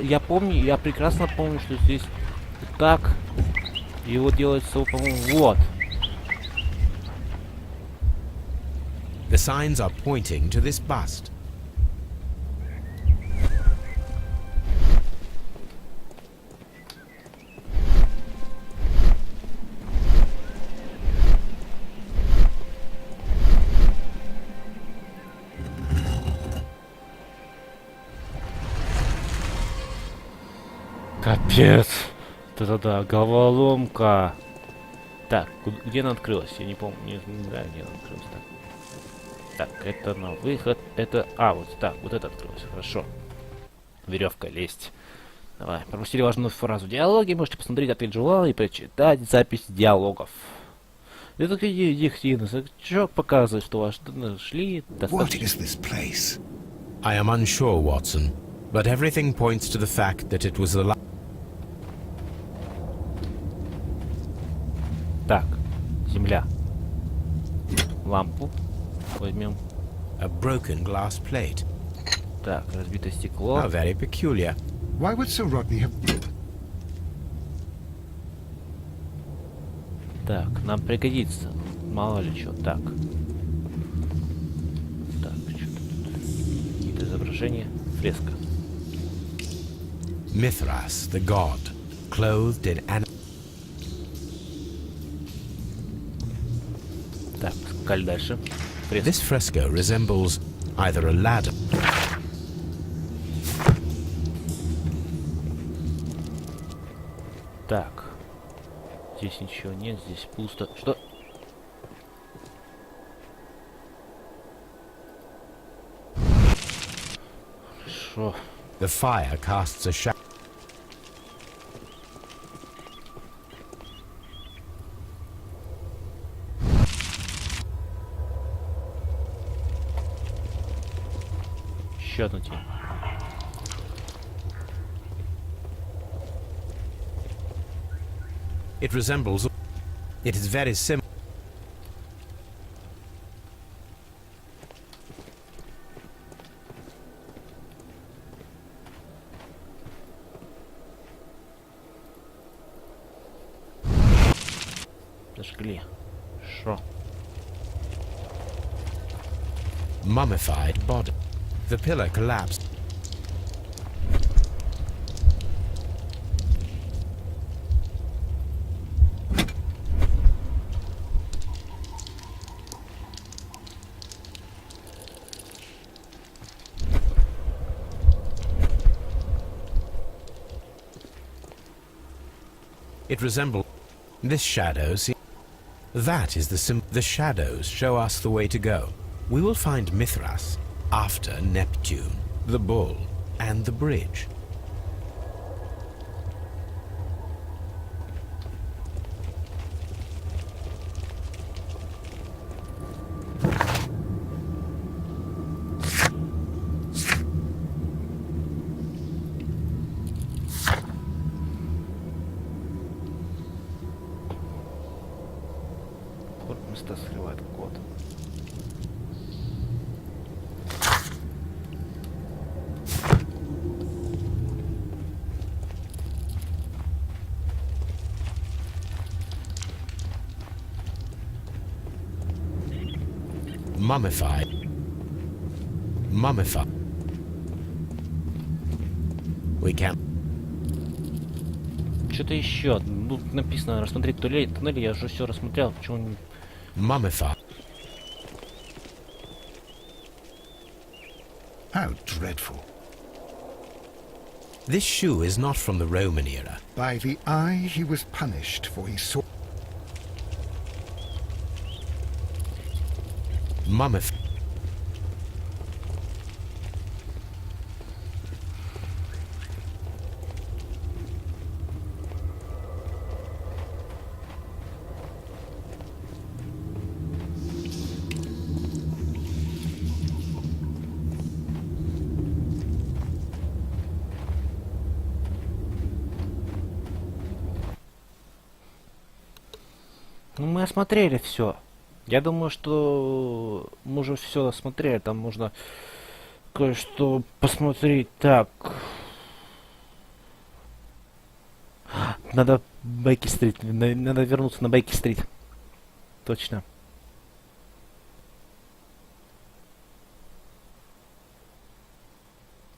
Я помню, я прекрасно помню, что здесь так. И вот делается, по-моему, вот. The signs are pointing to this bust. Капец. Да-да-да, головоломка. Так, где она открылась? Я не помню. Не знаю, где она открылась. Так, это на выход. Это... А, вот так, вот это открылось. Хорошо. Веревка, лезть. Давай. Пропустили важную фразу в диалоге. Можете посмотреть ответ журнала и прочитать запись диалогов. Это какие дихтины? Что показывает, что вас нашли? What is this place? I am unsure, Watson, but everything points to the fact that it was the Так, земля. Лампу возьмем. a broken glass plate. Так, разбитое стекло. How very peculiar. Why would Sir Rodney have... Так, нам пригодится. Мало ли что. Так. Так, что тут? Какие-то изображения. Фреска. Mithras, the god, clothed in Так, скаль дальше. Фреска. This fresco resembles either a ladder. Так. Здесь ничего нет, здесь пусто. Что? Хорошо. The fire casts a shadow. Еще одну тему. It resembles... It is very similar. Зажгли. Шо? Mummified body. The pillar collapsed. It resembles... This shadow, see... That is the shadows show us the way to go. We will find Mithras after Neptune, the bull, and the bridge. Места сливает код. Mummified. We can... Что-то еще. Тут написано рассмотреть туннели. Я уже все рассмотрел. Почему... Mummified. How dreadful. This shoe is not from the Roman era. By the eye he was punished, for he saw... Mummified. Ну, мы осмотрели все. Я думаю, что мы уже все осмотрели. Там можно кое-что посмотреть. Так. Надо Бейки-стрит. Надо вернуться на Бейки-стрит. Точно.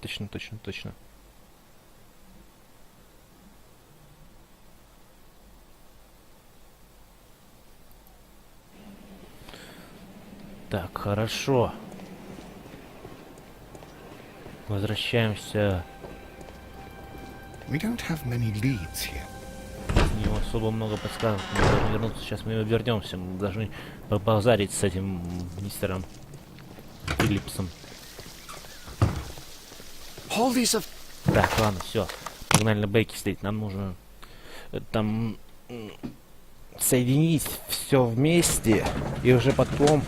Точно. Так, хорошо. Возвращаемся. We don't have many leads here. Не особо много подсказок. Мы должны вернуться. Сейчас мы вернемся. Мы должны побазарить с этим мистером Филлипсом. Так, ладно, все. Погнали на Бейки-стрит. Нам нужно там соединить все вместе и уже потом.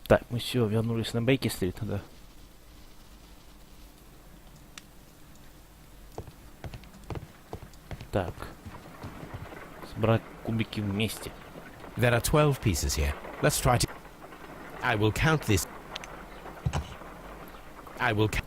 Так, мы все, вернулись на Бейки-стрит, да. Так. Собрать кубики вместе. There are 12 pieces here. Let's try to... I will count this. I will count...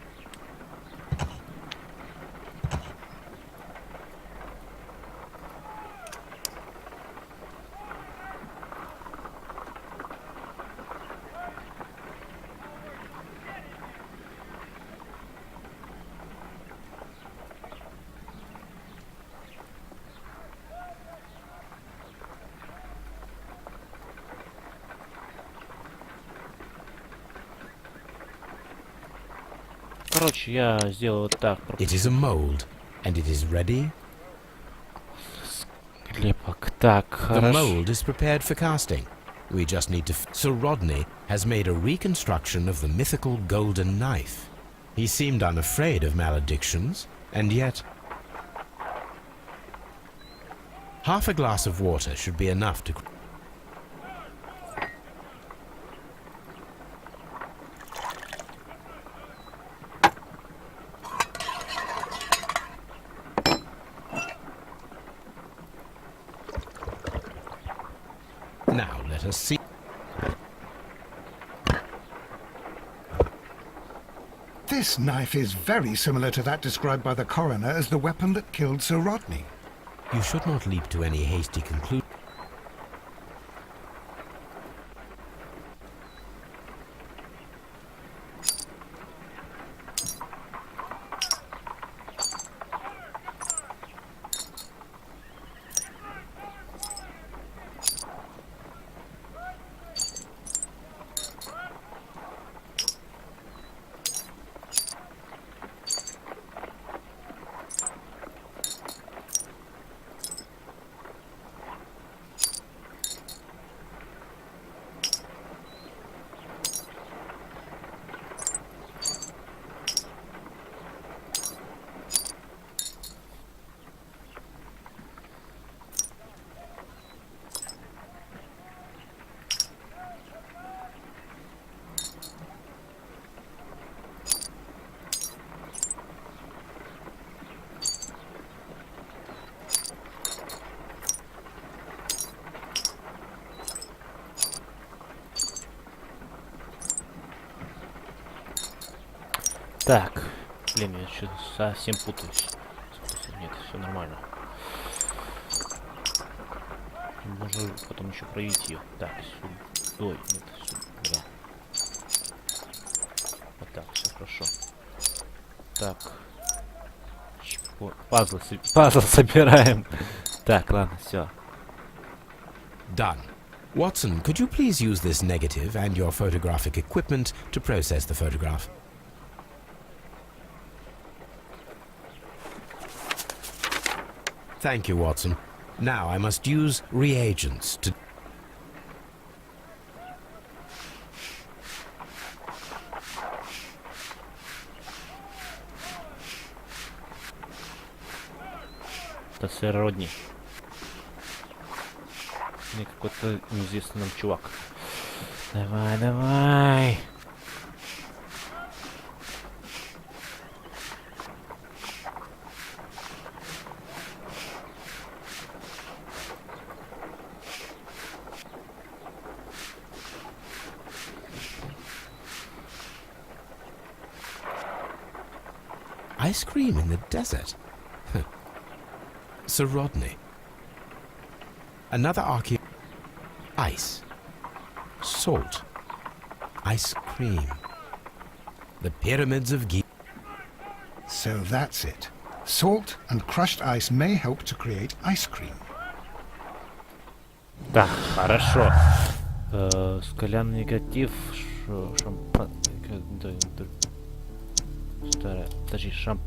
короче, я сделал вот так. It is a mold, and it is ready. Слепок. Так, The хорошо. mold is prepared for casting. We just need to... Sir Rodney has made a reconstruction of the mythical golden knife. He seemed unafraid of maledictions, and yet... Half a glass of water should be enough to... Now let us see. This knife is very similar to that described by the coroner as the weapon that killed Sir Rodney. You should not leap to any hasty conclusion. Так, блин, я что-то совсем путаюсь. Нет, все нормально. Можно потом еще проявить ее. Так, сюда. Ой, нет, сюда. Вот так, все хорошо. Так. Пазл собираем. Так, ладно, все. Done. Watson, could you please use this negative and your photographic equipment to process the photograph? Thank you, Watson. Now I must use reagents to... Это сэр Родни. Мне какой-то неизвестный нам чувак. Давай, давай. Ice cream in the desert? Sir Rodney. Another ice. Salt. Ice cream. The pyramids of Giza. So that's it. Salt and crushed ice may help to create ice cream. Так, хорошо. Скалянный негатив. Шампан... Старая... Подожди, все.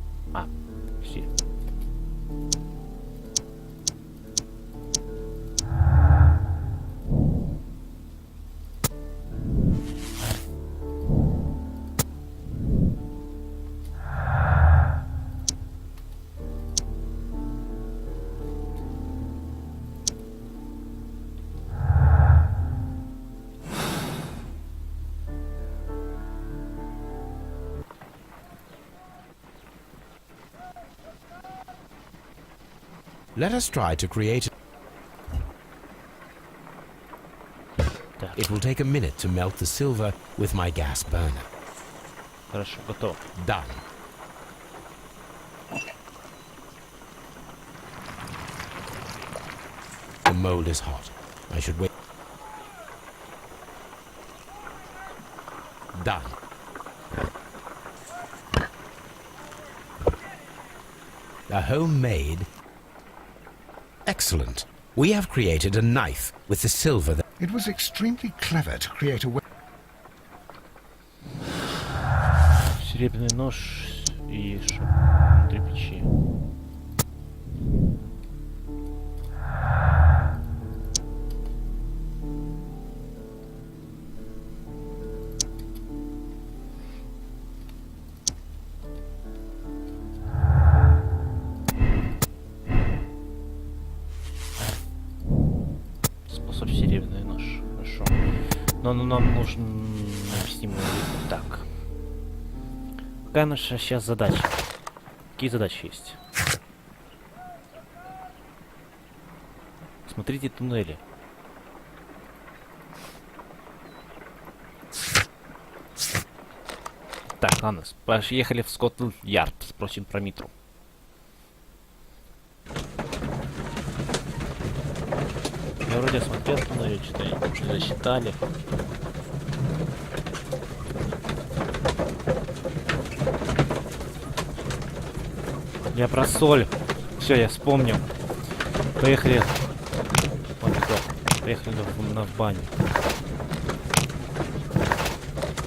Let us try to create... It will take a minute to melt the silver with my gas burner. Хорошо, готов. Done. The mold is hot. I should wait. Done. A homemade... Excellent. We have created a knife with the silver that... It was extremely clever to create a weapon. Серебряный нож и внутри печи. Способ серебряный нож. Хорошо. Но нам нужен объяснимый язык. Так. Какая наша сейчас задача? Какие задачи есть? Смотрите туннели. Так, ладно, поехали в Скотланд-Ярд, спросим про Митру. Я вроде смотрел туннели, что-то не засчитали. Я про соль. Все, я вспомнил. Поехали. Вот это. Поехали в баню.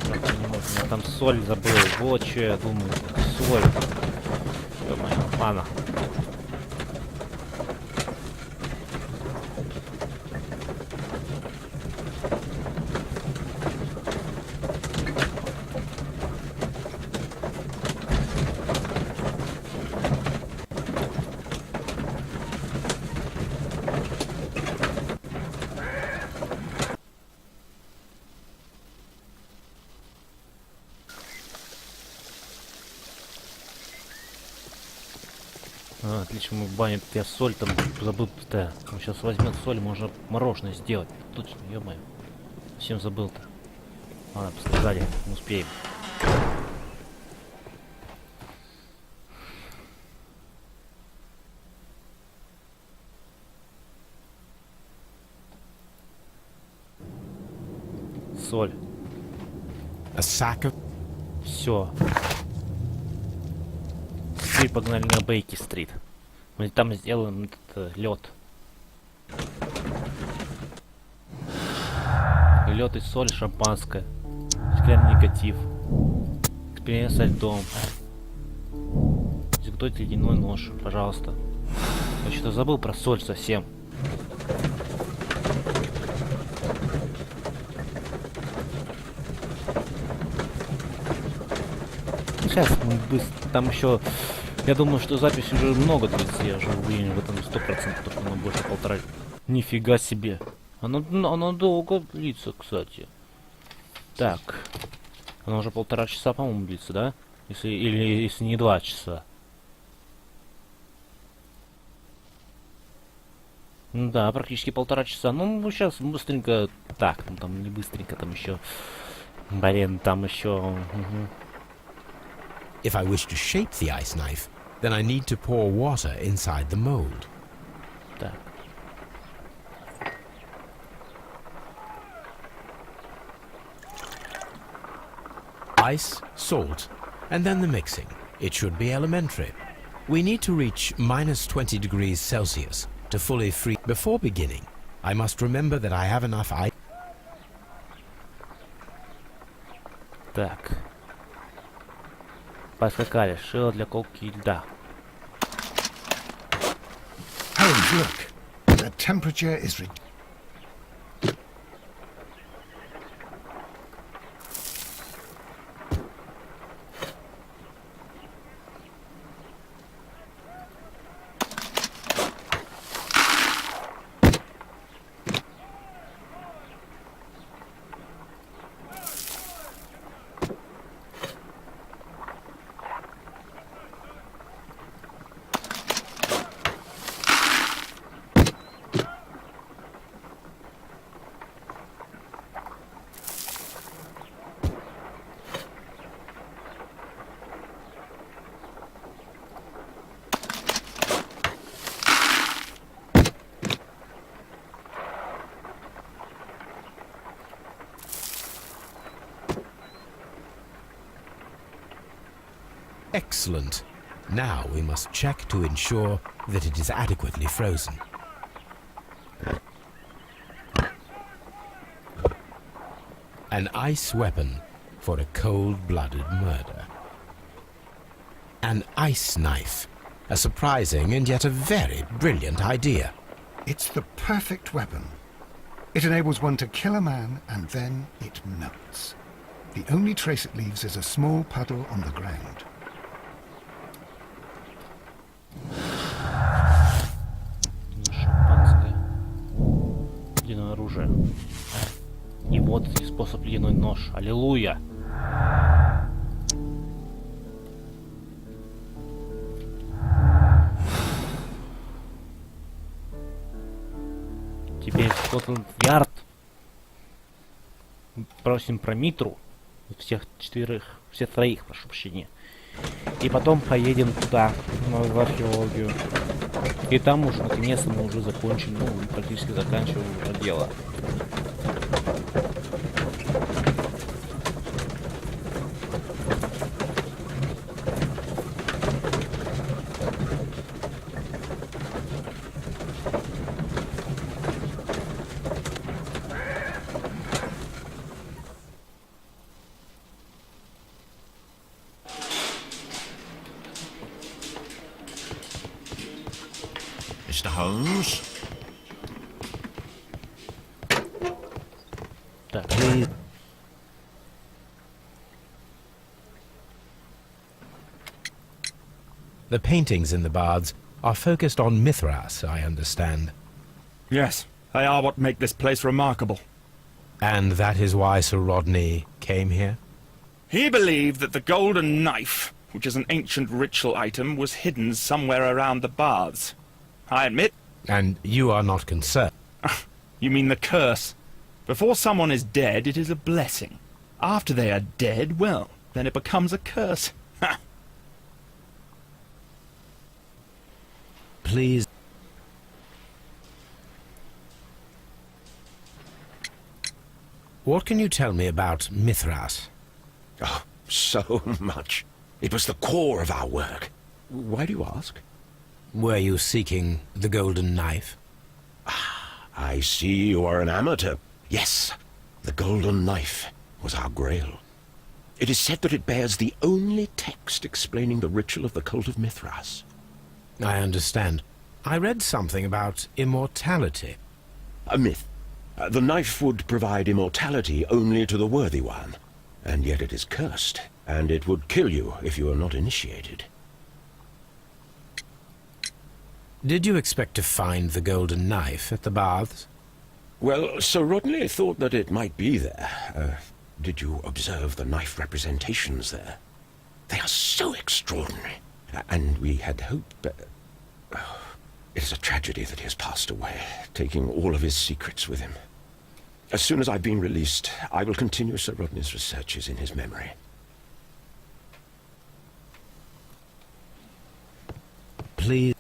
Правда, не можно. Я там соль забыл. Вот что я думаю. Соль. Ё-моё. Ладно. Отлично, мы в бане. Я соль там забыл. Да, он сейчас возьмет соль, можно мороженое сделать. Точно, ё-моё. Совсем забыл-то. Ладно, посмотрели, не успеем. Соль. A sack of... Все. Теперь погнали на Бейки-стрит. Мы там сделаем этот лед. Лед и соль, шампанское. Стеклянный негатив. Эксперимент со льдом. Изготовить ледяной нож, пожалуйста. Я что-то забыл про соль совсем. Сейчас мы быстро. Там еще. Я думаю, что запись уже много длится. Я уже уверен в этом 100%, потому что она больше полтора. Нифига себе. Она долго длится, кстати. Так. Она уже 1,5 часа, по-моему, длится, да? Если не 2 часа. Ну да, практически 1,5 часа. Ну, сейчас быстренько. Так, ну там не быстренько, там еще. Блин, там еще. Угу. If I wish to shape the ice knife, then I need to pour water inside the mold. Так. Ice, salt, and then the mixing. It should be elementary. We need to reach minus 20 degrees Celsius to fully freeze. Before beginning, I must remember that I have enough ice. Так. Поскакали. Шило для колки льда. Holmes, look. The temperature is Excellent. Now we must check to ensure that it is adequately frozen. An ice weapon for a cold-blooded murder. An ice knife. A surprising and yet a very brilliant idea. It's the perfect weapon. It enables one to kill a man, and then it melts. The only trace it leaves is a small puddle on the ground. Шампанское. Ледяное оружие. И вот способ ледяной нож. Аллилуйя! Теперь Скотланд-Ярд. Просим про Митру. Всех троих, прошу прощения. И потом поедем туда, в археологию. И там уже, наконец-то, мы уже закончим, ну, практически заканчиваем это дело. Mr. Holmes? Так, The paintings in the baths are focused on Mithras, I understand. Yes, they are what make this place remarkable. And that is why Sir Rodney came here? He believed that the golden knife, which is an ancient ritual item, was hidden somewhere around the baths. I admit... And you are not concerned? You mean the curse? Before someone is dead, it is a blessing. After they are dead, well, then it becomes a curse. Ha! Please... What can you tell me about Mithras? Oh, so much. It was the core of our work. Why do you ask? Were you seeking the golden knife? I see you are an amateur. Yes, the golden knife was our grail. It is said that it bears the only text explaining the ritual of the cult of Mithras. I understand. I read something about immortality. A myth. The knife would provide immortality only to the worthy one. And yet it is cursed, and it would kill you if you are not initiated. Did you expect to find the golden knife at the baths? Well, Sir Rodney thought that it might be there. Did you observe the knife representations there? They are so extraordinary. And we had hoped... it is a tragedy that he has passed away, taking all of his secrets with him. As soon as I've been released, I will continue Sir Rodney's researches in his memory. Please...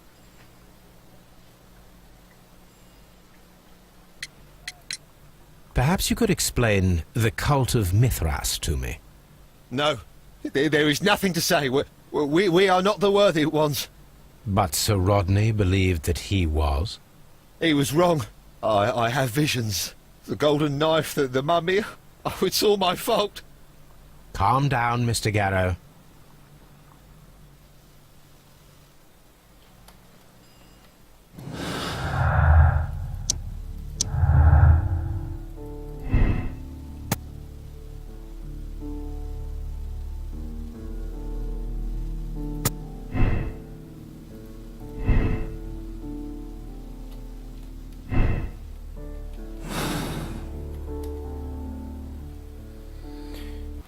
Perhaps you could explain the cult of Mithras to me. No, there is nothing to say. We are not the worthy ones. But Sir Rodney believed that he was? He was wrong. I have visions. The golden knife, the mummy. Oh, it's all my fault. Calm down, Mr. Garrow.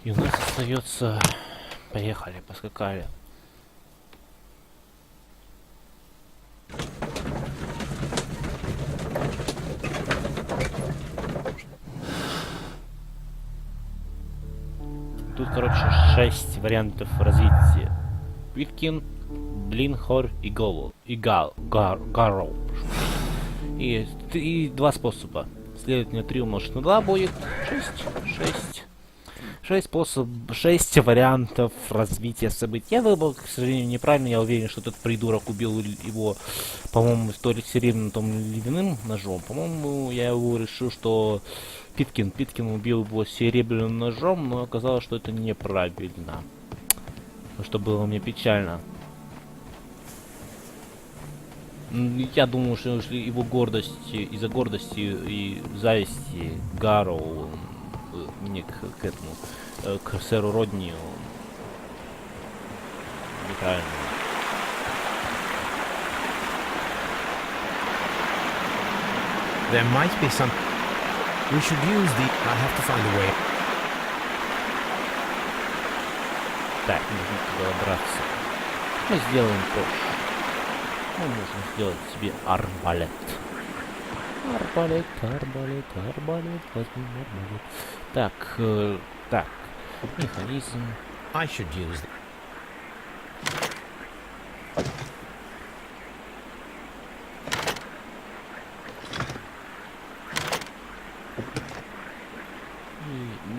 И у нас остается... Поехали, поскакали. Тут, короче, 6 вариантов развития. Питкин, Блинхор и Гарроу. И 2 способа. Следовательно, 3 умножить на 2 будет 6 вариантов развития событий. Я выбрал, к сожалению, неправильно. Я уверен, что этот придурок убил его, по-моему, то ли серебряным, то ли ледяным ножом. По-моему, я его решил, что Питкин убил его серебряным ножом, но оказалось, что это неправильно. что было мне печально. Я думаю, что его гордости, из-за гордости и зависти Гарроу мне к этому, к сэру Родни неправильно. There might be some... We should use the... I have to find a way. Так, нужно туда добраться. Мы сделаем позже. Мы можем сделать себе арбалет. Арбалет, арбалет, арбалет, возьмем арбалет. Так, так, механизм. I should use the...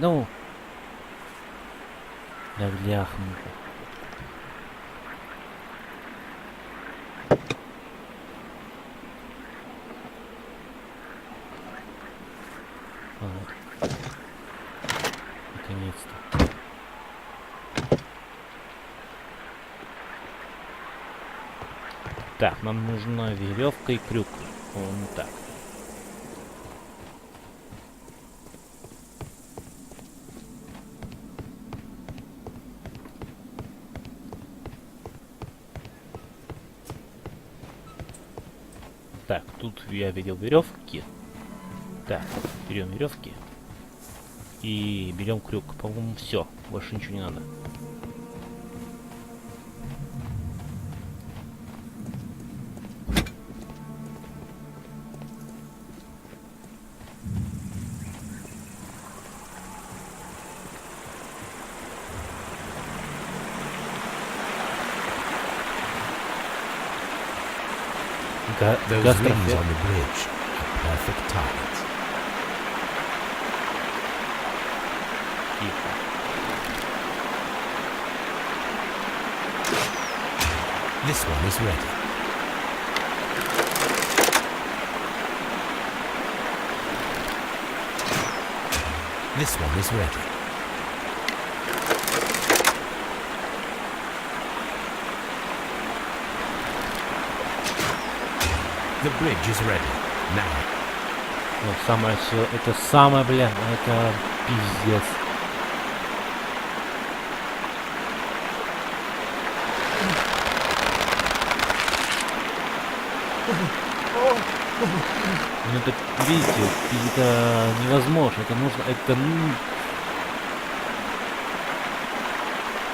Ну, да бляхнуто. Наконец-то. Так, нам нужна веревка и крюк. Вон так. Так, тут я видел веревки. Так, берем веревки. И берем крюк. По-моему, все. Больше ничего не надо. Those rings on the bridge are perfect targets. Тихо. This one is ready. This one is ready. The bridge is ready. Now. Ну, самое все, это самое, бля, это пиздец. Ну это, видите, это невозможно, это нужно, это,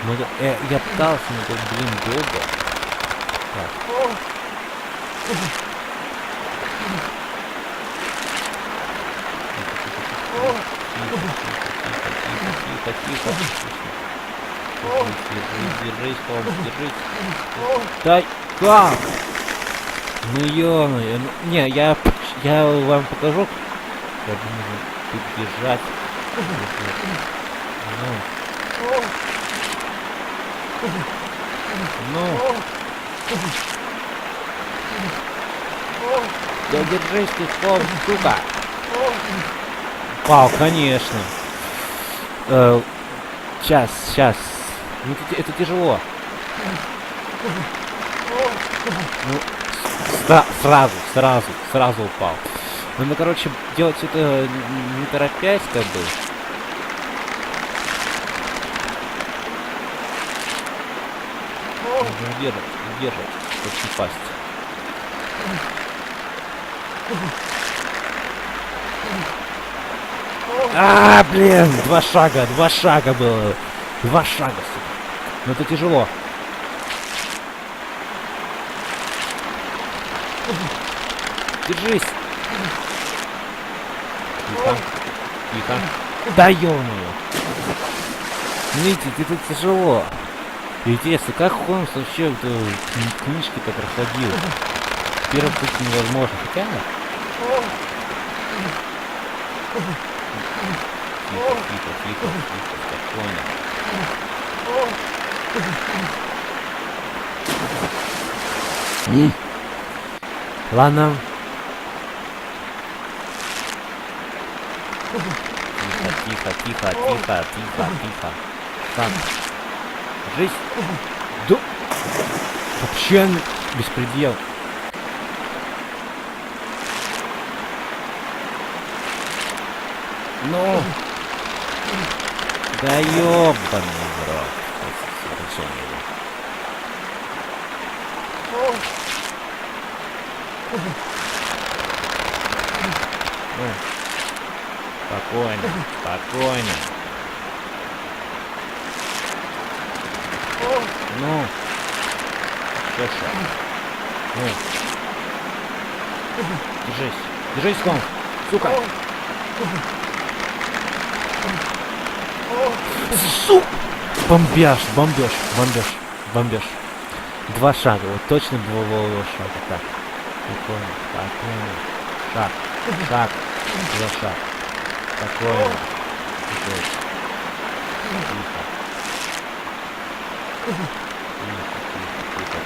ну, это, я пытался, но это, блин, долго. Так. Тихо. Держись, Холмс, держись. Да как? Ну ё-моё. Не, я вам покажу. Я нужно тут держать. Ну. Да держись ты, Холмс, сука. Пал, конечно. Сейчас. Ну, это тяжело. Ну, сразу упал. Ну, короче, делать это не торопясь, как бы. Нужно удержать, чтобы не пасть. А, блин, два шага было. 2 шага, сука. Но это тяжело. Держись. Тихо. Да ё-моё. Видите, это тяжело. Интересно, как Холмс вообще книжки-то проходил? В первом пути невозможно. Хотя... Тихо, спокойно. Ладно. Тихо. Так. Жесть. Да... Вообще беспредел. Ну... Да ёбаный в рот. Спокойно, спокойно. Ну. Еще шаг. Ну. Держись. Держись, Холмс. Сука. Сука. Бомбеж, бомбеж, бомбеж, бомбеж. 2 шага. Вот точно было 2 шага. Так. Спокойно, спокойно. Шаг. Шаг. 2 шага. Спокойно. Тихо. Тихо. Тихо, тихо, тихо,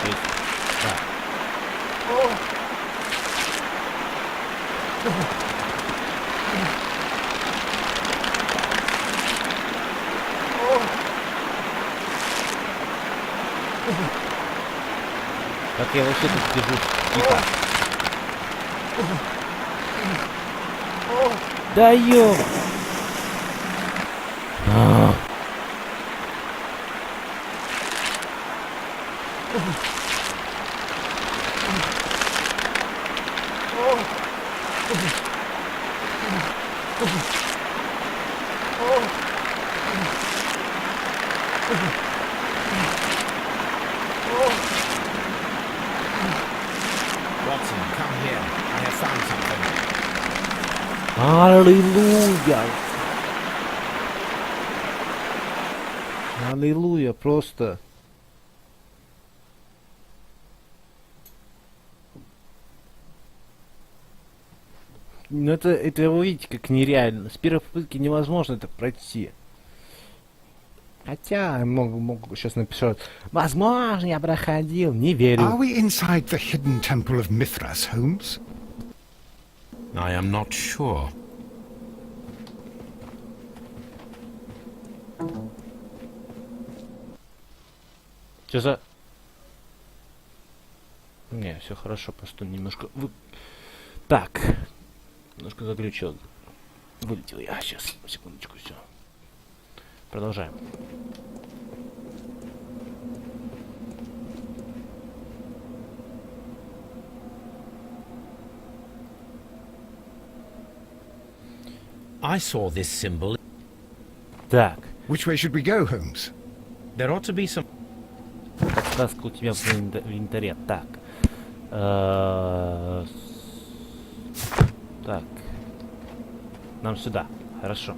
тихо. Так. Как я вообще тут держусь? Тихо. Да ё! Watson, come here. I have found something. Аллилуйя! Аллилуйя, просто. Ну это вы видите, как нереально. С первой попытки невозможно это пройти. Хотя, мог сейчас написать, возможно, я проходил, не верю. Are we inside the hidden temple of Mithras, Holmes? I am not sure. Что за... Не, все хорошо, просто немножко... Так. Немножко заглючил. Вылетел я. Сейчас, секундочку, все. Продолжаем. I saw this symbol. Так. Which way should we go, Holmes? There ought to be some... Подсказка у тебя в инвентаре. Так. Так. Нам сюда. Хорошо.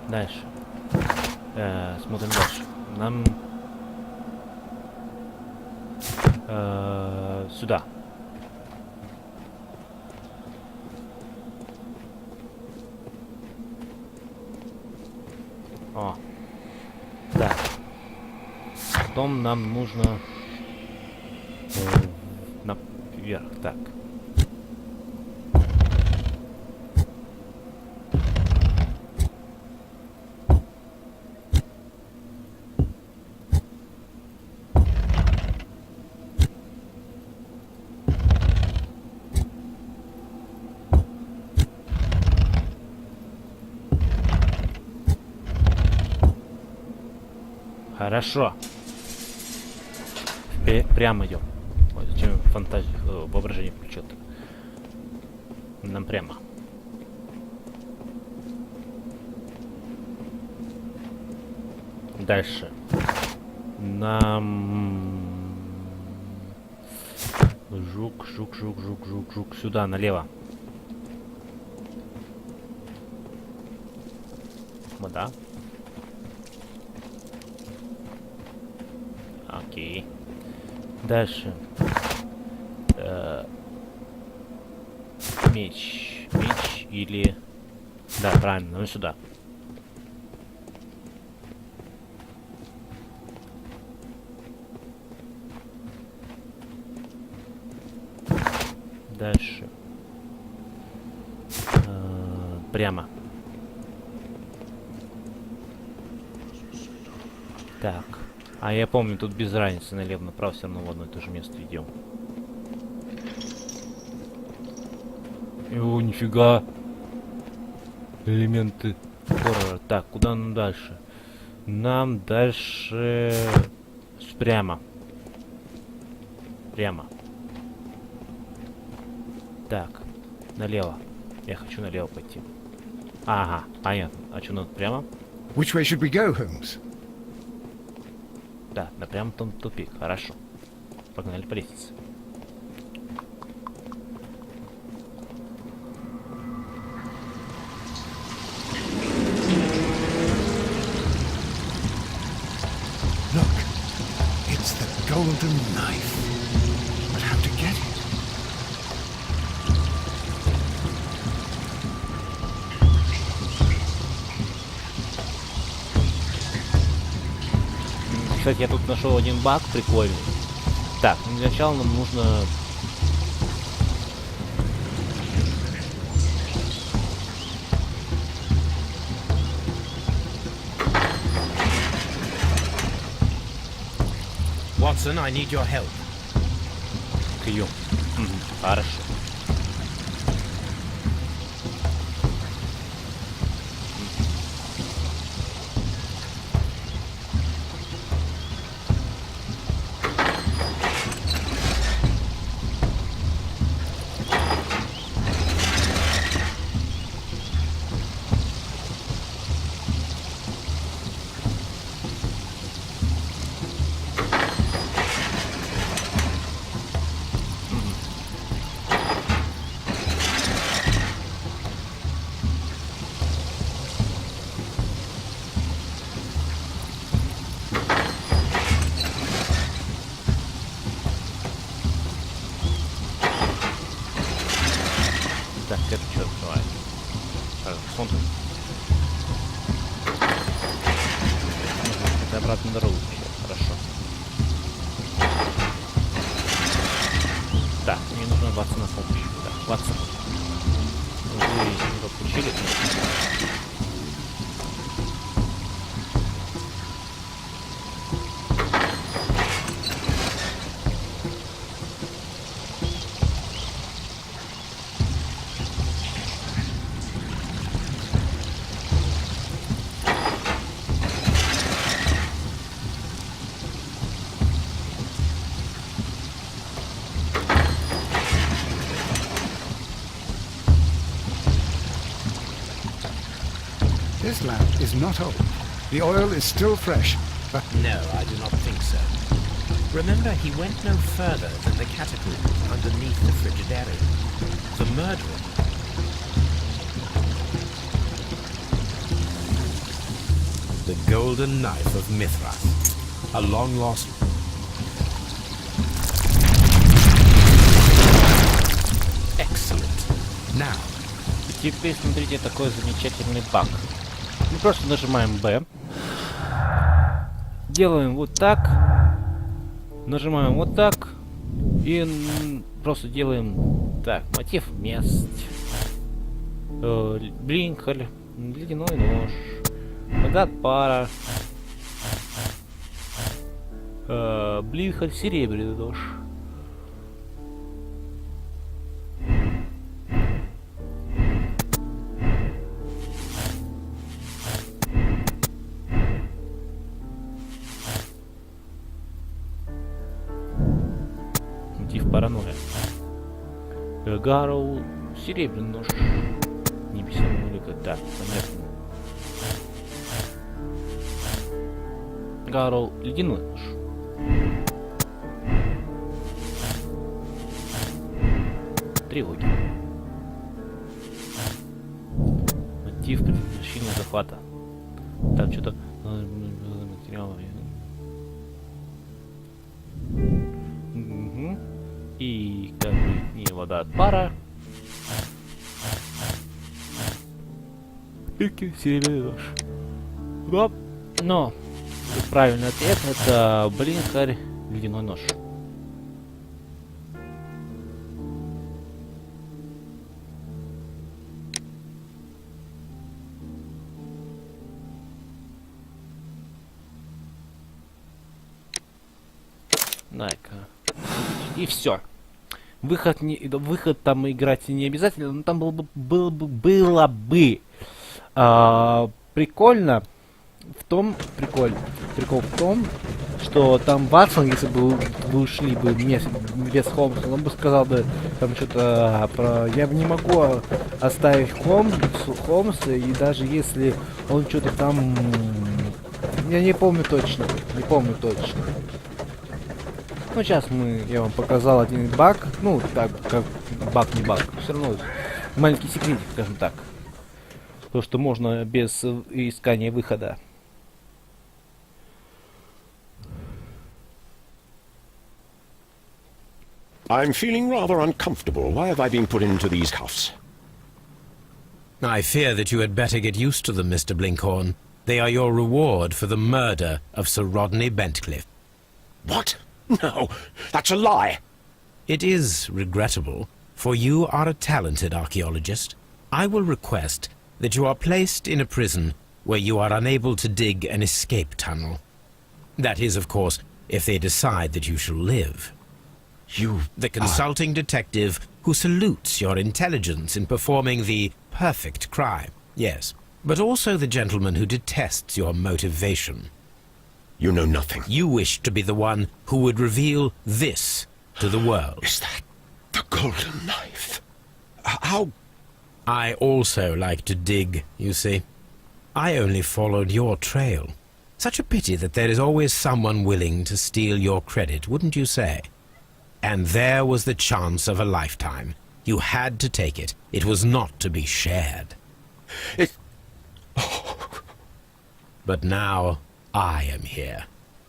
Дальше. Смотрим дальше. Нам... сюда. О. Да. Потом нам нужно... наверх. Так. Хорошо. Прямо идем. Ой, зачем фантазию, воображение включил? Нам прямо. Дальше. Нам... Жук. Сюда, налево. Да. Окей. Дальше. Меч. Меч или... Да, правильно, ну сюда. Дальше. Прямо. Так. А я помню, тут без разницы налево-направо все равно в одно и то же место идем. О, нифига. Элементы хоррора. Так, куда нам дальше? Нам дальше... Прямо. Прямо. Так, налево. Я хочу налево пойти. Ага, понятно. А что надо прямо? Which way should we go, Holmes? Да, прямо там тупик. Хорошо. Погнали по лестнице. Look, it's the golden knife. But how to get it? Кстати, я тут нашел один баг прикольный. Так, ну для начала нам нужно... Watson, I need your help. Прием. Хорошо. Так, это что открывает? Смотрим. Это обратно дорогу. Хорошо. Так, мне нужно Ватсона помощь. Так, Ватсон. Вы его включили? This lamp is not old. The oil is still fresh, but No, I do not think so. Remember, he went no further than the catacombs underneath the Frigidarium. The murderer. The golden knife of Mithras. A long-lost... Excellent. Now, Теперь смотрите, такой замечательный баг. Мы просто нажимаем B. Делаем вот так. Нажимаем вот так. И просто делаем так. Мотив месть. Блинколь. Ледяной нож. Вода пара. Блинколь, серебряный нож. Паранойя. Гарроу, серебряный нож. Небесный улика. Так, понятно. Гарроу, ледяной нож. Тревоги. Мотив предотвращения захвата. Там что-то материалы. И как бы не вода от пара. Пики, серебряный нож. Да. Но правильный ответ это блинкарь, ледяной нож. Так. И все. Выход там играть не обязательно, но там было бы прикольно прикол в том, что там Ватсон, если бы вы ушли бы без Холмса, он бы сказал бы там что-то про я не могу оставить Холмса, и даже если он что-то там я не помню точно. Ну, сейчас я вам показал один баг. Ну, так, как баг не баг. Все равно маленький секретик, скажем так. То, что можно без искания выхода. I'm feeling rather uncomfortable. Why have I been put into these cuffs? I fear that you had better get used to them, Mr. Blinkhorn. They are your reward for the murder of Sir Rodney Bentcliffe. What? No, that's a lie. It is regrettable, for you are a talented archaeologist. I will request that you are placed in a prison where you are unable to dig an escape tunnel. That is, of course, if they decide that you shall live. The consulting detective who salutes your intelligence in performing the perfect crime, yes, but also the gentleman who detests your motivation. You know nothing. You wish to be the one who would reveal this to the world. Is that the golden knife? How? I also like to dig, you see. I only followed your trail. Such a pity that there is always someone willing to steal your credit, wouldn't you say? And there was the chance of a lifetime. You had to take it. It was not to be shared. But now I am here,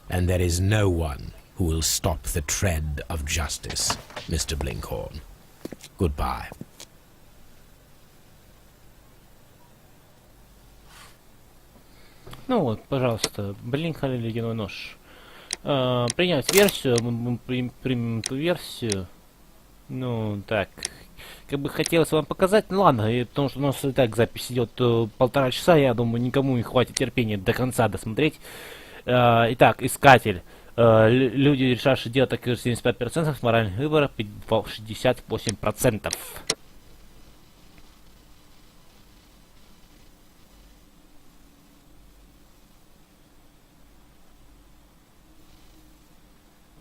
and there is no one who will stop the tread of justice, Mr. Blinkhorn. Goodbye. Ну вот, пожалуйста, Блинкхолм или ледяной нож. Принять версию, мы примем эту версию. Ну, так. Как бы хотелось вам показать, ну ладно, потому что у нас и так запись идет 1,5 часа, я думаю, никому не хватит терпения до конца досмотреть. Итак, искатель. Люди, решавшие дело, так и 75%, моральных выборов 68%.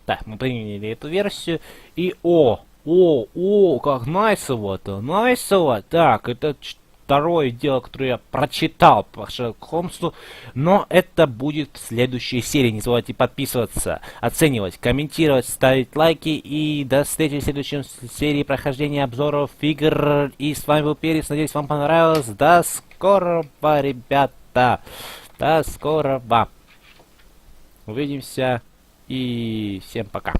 Так, мы приняли эту версию. И как найсово-то, найсово. Так, это второе дело, которое я прочитал по Шерлоку Холмсу. Но это будет в следующей серии. Не забывайте подписываться, оценивать, комментировать, ставить лайки. И до встречи в следующей серии прохождения обзоров игр. И с вами был Перец. Надеюсь, вам понравилось. До скорого, ребята. До скорого. Увидимся. И всем пока.